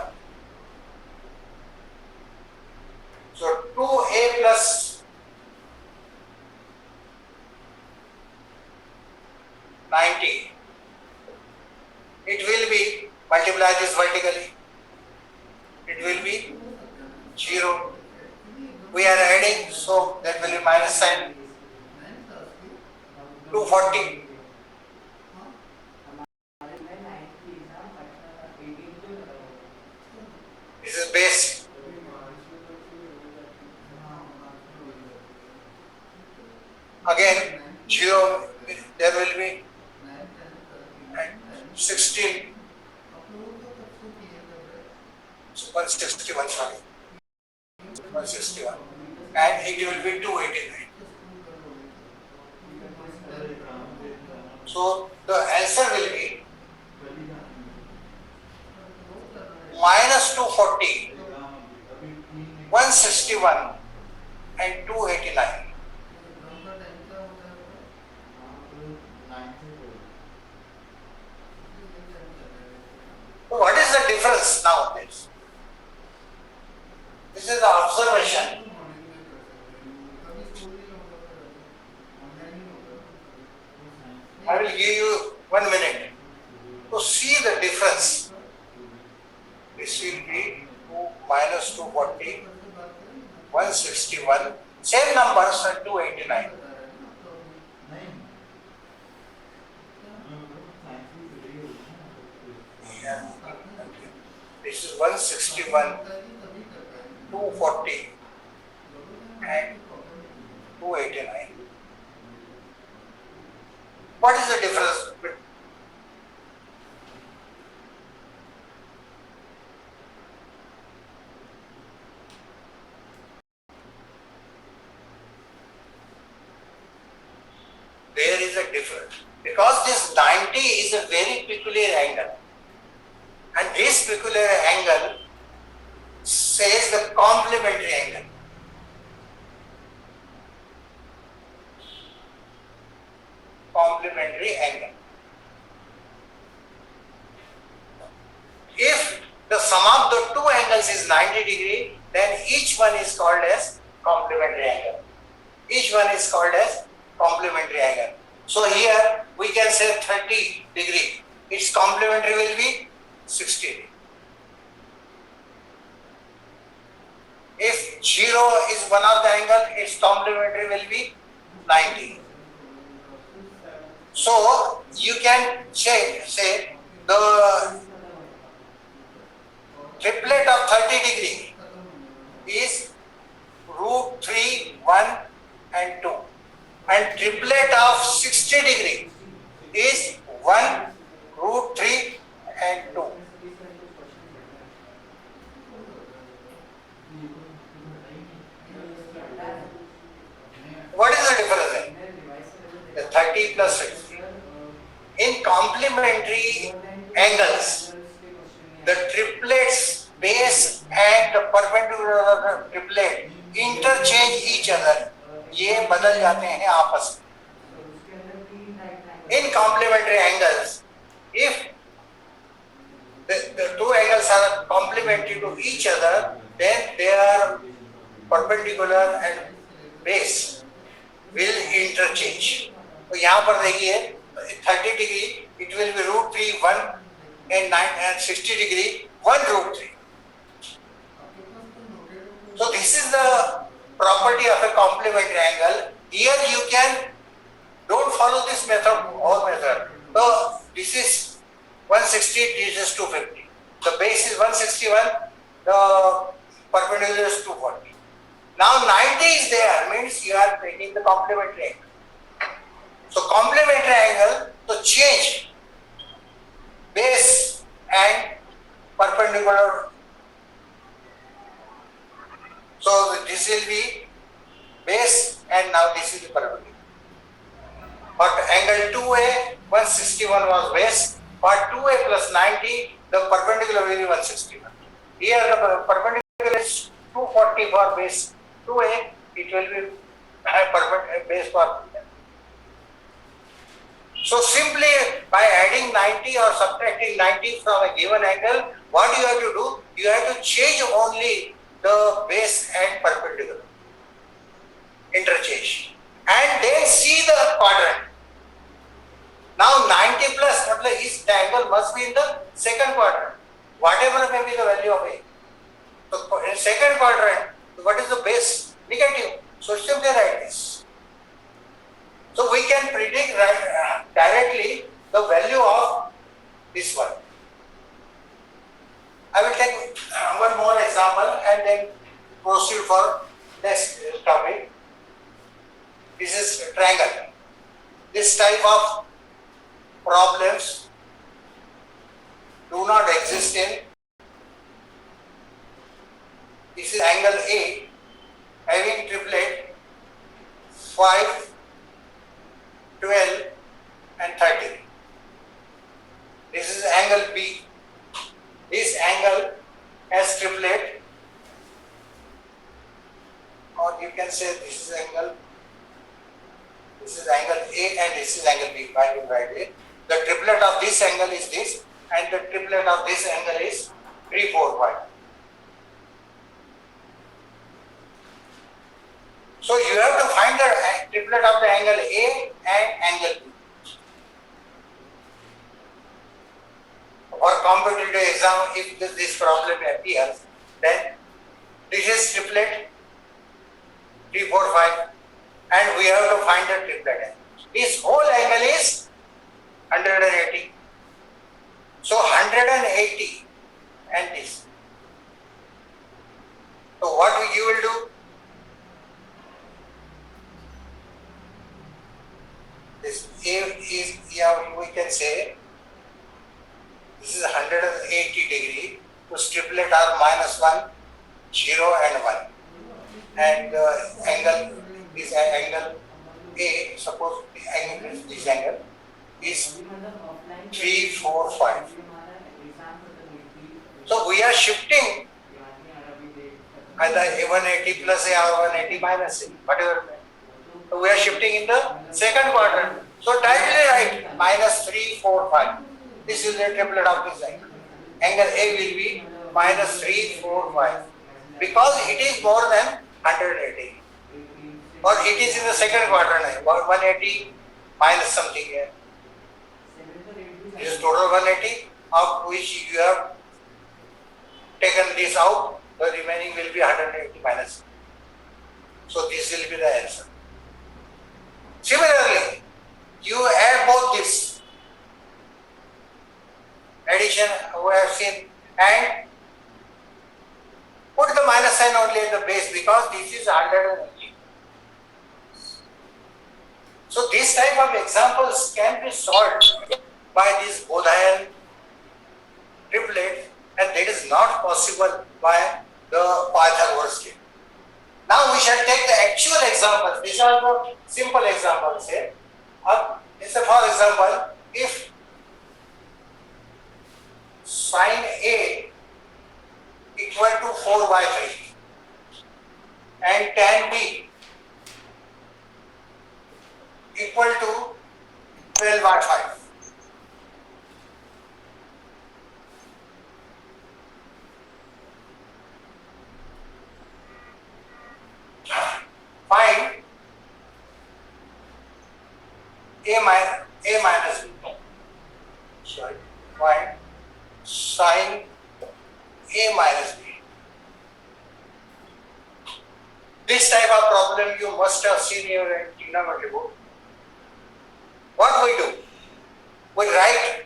D: So 2A plus Okay, so that will be minus sign 240. This is base. Again, 0, there will be 16. So 161, sorry. 161. And it will be 289. So the answer will be minus 240, 161 and 289. So what is the difference now? This is the observation. I will give you 1 minute to see the difference. This will be 2 minus 240, 161, same numbers and 289. Yeah. This is 161, 240 and 289. What is the difference? There is a difference because this 90 is a very peculiar angle, and this peculiar angle says the complementary angle. Complementary angle. If the sum of the two angles is 90 degree, then each one is called as complementary angle. Each one is called as complementary angle. So here we can say 30 degree. Its complementary will be 60 degree. If 0 is one of the angle, its complementary will be 90. So you can say the triplet of 30 degree is root 3, 1 and 2, and triplet of 60 degree is 1, root 3 and 2. What is the difference then? The 30 plus 60. In complementary angles, the triplets base and the perpendicular of the triplet interchange each other. ये बदल जाते हैं आपस में. In complementary angles, if the two angles are complementary to each other, then they are perpendicular and base will interchange. तो यहाँ पर देखिए 30 degree it will be root 3 1 and 9 and 60 degree 1 root 3. So this is the property of a complementary angle. Here you can don't follow this method or method. So this is 160, this is 250. The base is 161, the perpendicular is 240. Now 90 is there, means you are taking the complementary angle. So complementary angle to change base and perpendicular. So this will be base and now this is the perpendicular. For angle 2A, 161 was base. For 2A plus 90, the perpendicular will be 161. Here the perpendicular is 240 for base 2A, it will be base for. So simply by adding 90 or subtracting 90 from a given angle, what you have to do? You have to change only the base and perpendicular. Interchange. And then see the quadrant. Now 90 plus the angle must be in the second quadrant. Whatever may be the value of A. So in second quadrant, what is the base? Negative. So simply write this. So we can predict directly the value of this one. I will take one more example and then proceed for next topic. This is triangle. This type of problems do not exist in. This is angle A having triplet 5, 12 and 30. This is angle B. This angle has triplet, or you can say this is angle A and this is angle B. I will write it. The triplet of this angle is this, and the triplet of this angle is 3, 4, 5. So you have to find the triplet of the angle A and angle B. For competitive exam, if this problem appears, then this is triplet 3, 4, 5, and we have to find the triplet angle. This whole angle is 180. So 180 and this. So what you will do? This A is, we can say this is 180 degree. So triplet are -1, 0 and 1. And angle, this angle A, suppose the angle is this angle is 3, 4, 5. So we are shifting either 180 plus A or 180 minus A, whatever. So we are shifting in the second quadrant. So directly write -3, 4, 5. This is the triplet of this angle. Angle A will be -3, 4, 5. Because it is more than 180. Or it is in the second quadrant, 180 minus something here. This is total 180, of which you have taken this out, the remaining will be 180 minus. So this will be the answer. Similarly, you add both this addition we have seen and put the minus sign only at the base because this is 180. So this type of examples can be solved by this Bodhayan triplet, and that is not possible by the Pythagoras theorem. Now we shall take the actual examples. These are the simple examples here. For example, if sine A equal to 4/3 and tan B equal to 12/5. Find A minus B. Sorry, find sine A minus B. This type of problem you must have seen in your trigonometry book. What we do? We write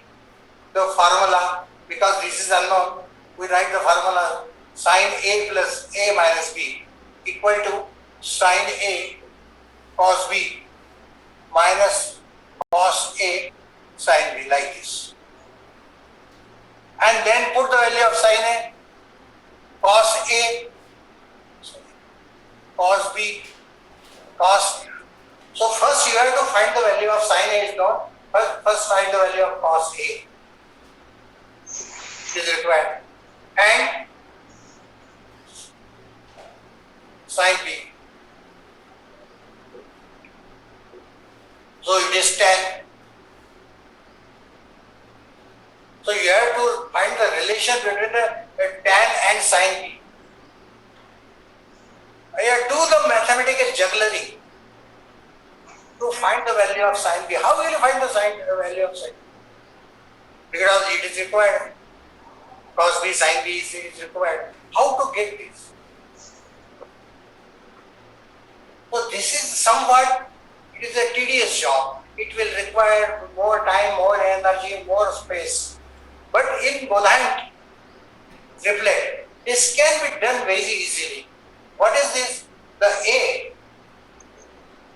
D: the formula because this is unknown. We write the formula sine A plus A minus B equal to sine A cos B minus cos A sine B, like this. And then put the value of sine A, cos A, cos B, cos. So first you have to find the value of sine A is known. First find the value of cos A. It is required. And sine B. So it is tan. So you have to find the relation between the tan and sine B. You do the mathematical jugglery to find the value of sine B. How will you find the value of sine B? Because it is required. Cos B, sine B is required. How to get this? So this is somewhat, it is a tedious job. It will require more time, more energy, more space. But in Boolean triplet, this can be done very easily. What is this? The A.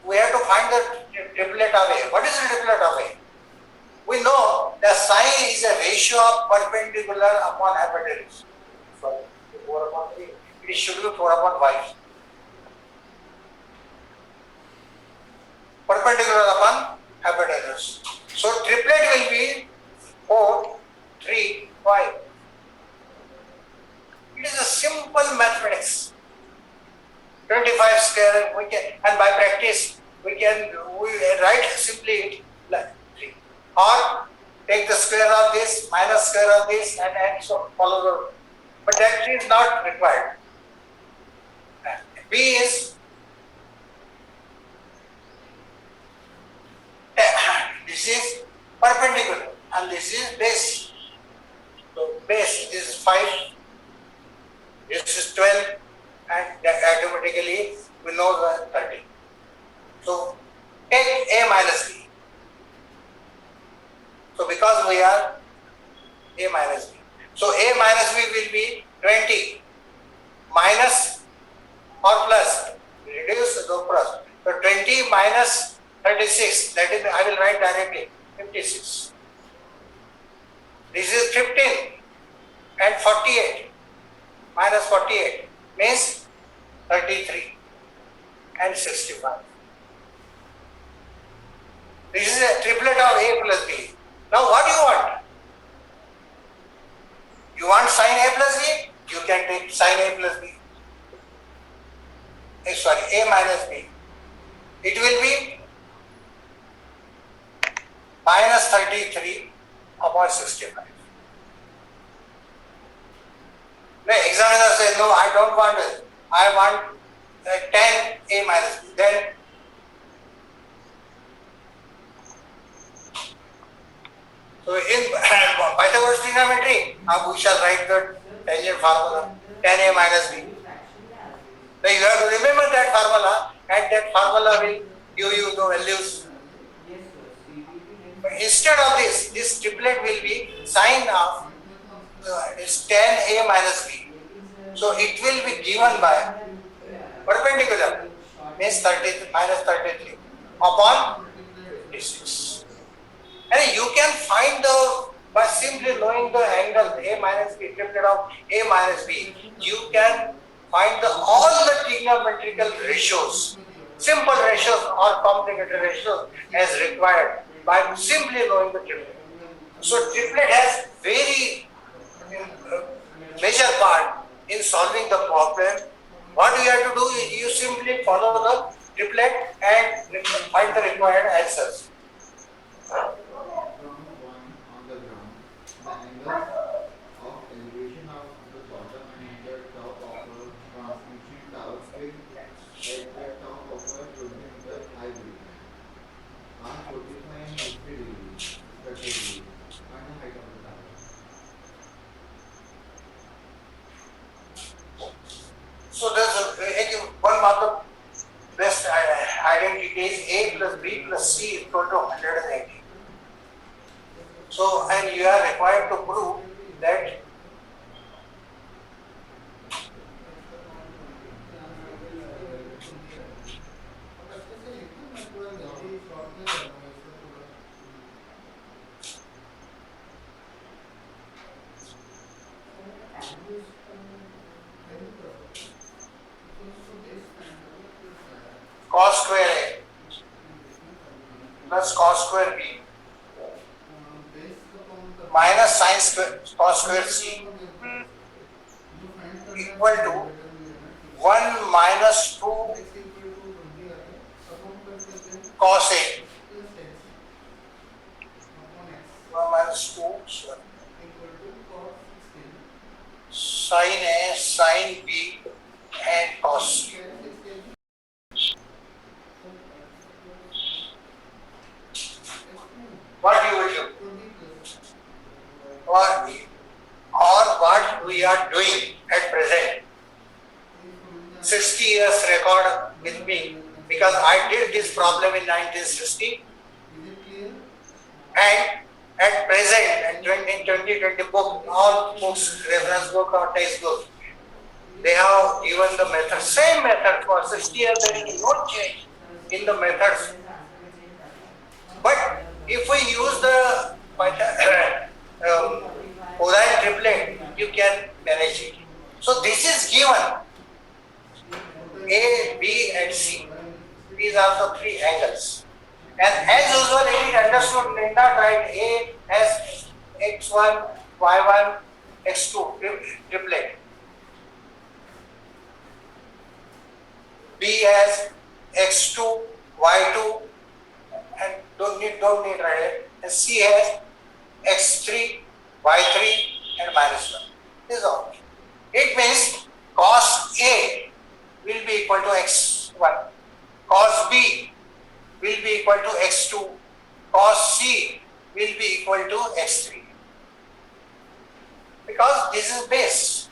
D: We have to find the triplet of A. What is the triplet of A? We know the sine is a ratio of perpendicular upon hypotenuse. So 4 upon 3. It should be 4 upon 5. Perpendicular upon hypotenuse. So triplet will be 4, 3, 5. It is a simple mathematics. 25 square we can, and by practice we write simply like 3. Or take the square of this, minus square of this, and so follow the. But that is not required. B is this is perpendicular and this is base. So base, this is 5, this is 12, and that automatically we know the 30. So take A minus B. So because we are A minus B. So A minus B will be 20 minus or plus, reduce the plus. So 20 minus 36, that is, I will write directly 56. This is 15 and 48 minus 48 means 33 and 65. This is a triplet of A plus B. Now what do you want? You want sine A plus B? You can take sine A plus B. A minus B. It will be minus 33 upon 65. The examiner says, no, I don't want it. I want 10 A minus B. Then so in Pythagoras trigonometry, we shall write the tangent formula 10A minus B. So you have to remember that formula, and that formula will give you the values. But instead of this triplet will be sine of is 10A minus B. So it will be given by perpendicular means 30 minus 33 upon 56. And you can find the, by simply knowing the angle A minus B, triplet of A minus B, you can find all the trigonometrical ratios, simple ratios or complicated ratios as required by simply knowing the triplet. So triplet has very major part in solving the problem. What you have to do is you simply follow the triplet and find the required answers.
E: On the ground, the angle of elevation of the bottom and the top of a transmission tower string at the top of a 20-meter high building are 45 and 50 degrees respectively, and the height of the tower.
D: So there's one of the best identities: A plus B plus C is equal to 180. So, and you are required to prove that cos square A plus cos square B minus sin square cos square C equal to 1 minus 2 cos A. 1 minus 2 sin A, sin B and cos C. What you will do? What we are doing at present. 60 years record with me because I did this problem in 1960,
E: Is it clear?
D: and at present, in 2020 book, all books, reference book or textbook, they have given the method, same method for 60 years, there is no change in the methods. But if we use the cosine triplet, you can manage it. So this is given A, B and C. These are the three angles. And as usual, it is understood, need not write A as x1, y1, x2 triplet. B as x2, y2, and don't need right. And C has x3, y3, and minus 1. This is all. It means cos A will be equal to x1, cos B will be equal to x2, cos C will be equal to x3. Because this is base.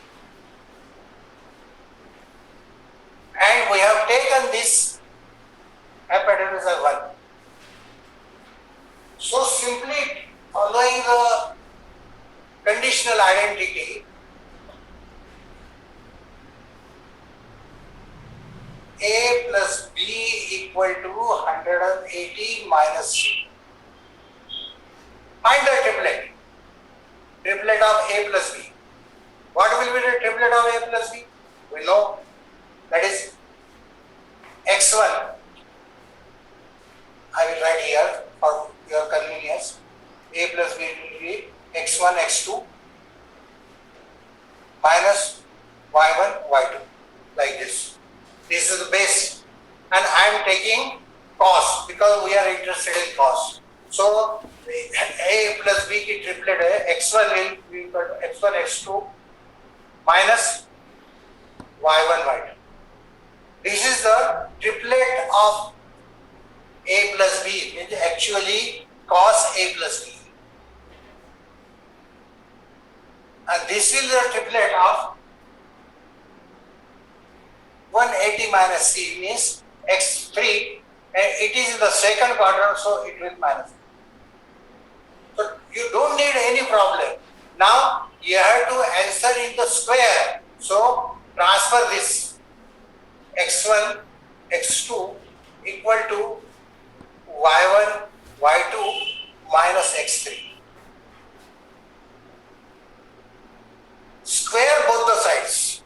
D: And we have taken this hypotenuse as 1. So simply following the conditional identity, A plus B equal to 180 minus C. Find the triplet. Triplet of A plus B. What will be the triplet of A plus B? We know that is x1. I will write here for your convenience. A plus B will be x1, x2 minus y1, y2, like this. This is the base, and I am taking cos because we are interested in cos. So A plus B की triplet है, x1 will be equal to x1, x2 minus y1, y2. This is the triplet of A plus B, means actually cos A plus B. And this is the triplet of 180 minus C means x3, and it is in the second quadrant, so it will minus. So you don't need any problem. Now you have to answer in the square. So transfer this x1, x2 equal to y1, y2 minus x3. Square both the sides.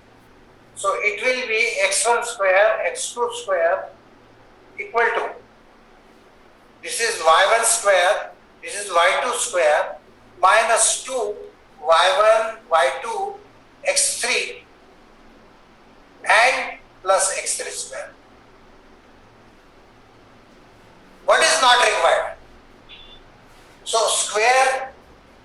D: So it will be x1 square, x2 square equal to, this is y1 square, this is y2 square minus 2 y1, y2, x3 and plus x3 square. What is not required? So square,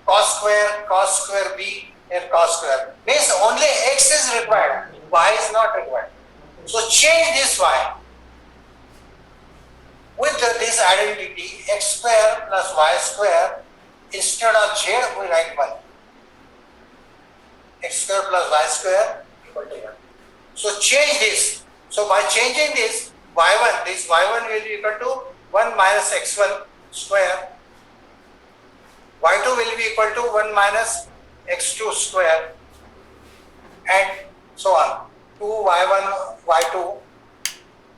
D: cos square b and cos square means only x is required, y is not required. So change this y with this identity x square plus y square. Instead of z we write 1. X square plus y square equal to 1. So change this. So by changing this y1, this y1 will be equal to 1 minus x1 square. y2 will be equal to 1 minus x2 square and so on. 2 y1, y2,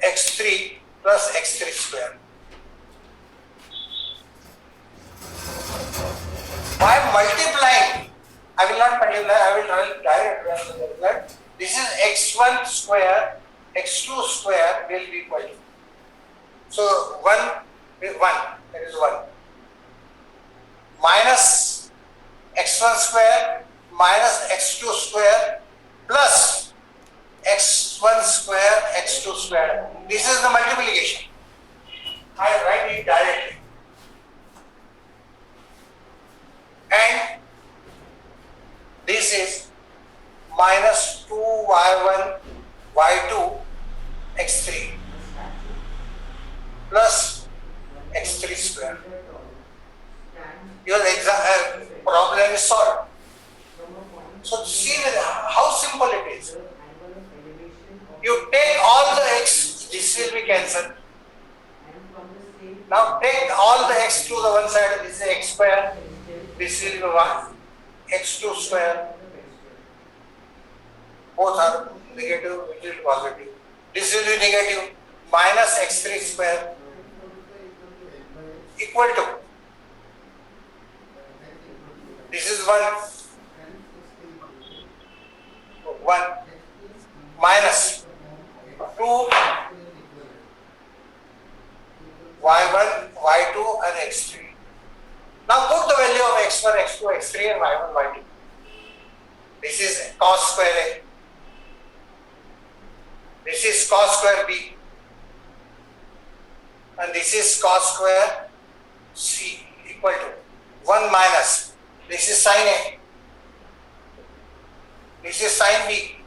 D: x3 plus x3 square. By multiplying, I will not multiply, I will write direct. This is x1 square, x2 square will be equal to. So 1, that is 1. Minus x1 square minus x2 square plus x1 square, x2 square. This is the multiplication. I write it directly. And this is minus 2y1, y2, x3 plus x3 square. Your problem is solved. So see how simple it is. You take all the x, this will be cancelled. Now take all the x to the one side. This is x square. This will be 1. x2 square. Both are negative, which is positive. This will be negative. Minus x3 square equal to. This is 1 minus 2 y1, y2 and x3. Now put the value of x1, x2, x3 and y1, y2. This is cos square A. This is cos square B. And this is cos square C equal to 1 minus. This is sin A. This is sin B.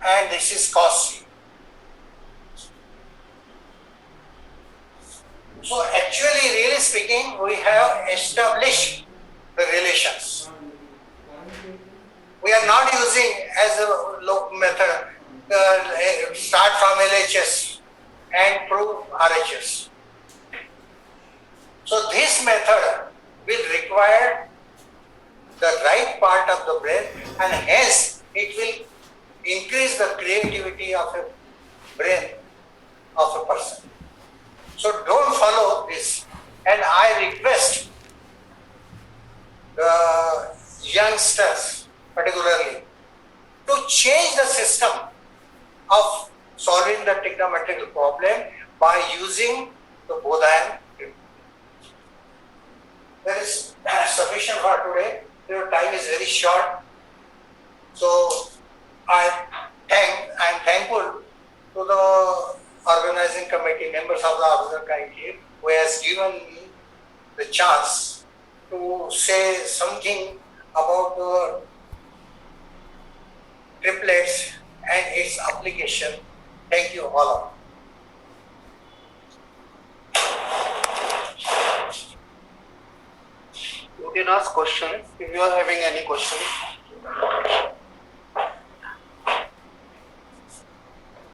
D: And this is cos C. So actually, really speaking, we have established the relations. We are not using as a method start from LHS and prove RHS. So this method will require the right part of the brain, and hence it will increase the creativity of a brain of a person. So don't follow this, and I request the youngsters particularly to change the system of solving the trigonometrical problem by using the Bodhayan. There is sufficient for today. Your time is very short. So I am thankful to the organizing committee, members of the officer committee, who has given me the chance to say something about the triplets and its application. Thank you all of you.
F: You can ask questions if you are having any questions.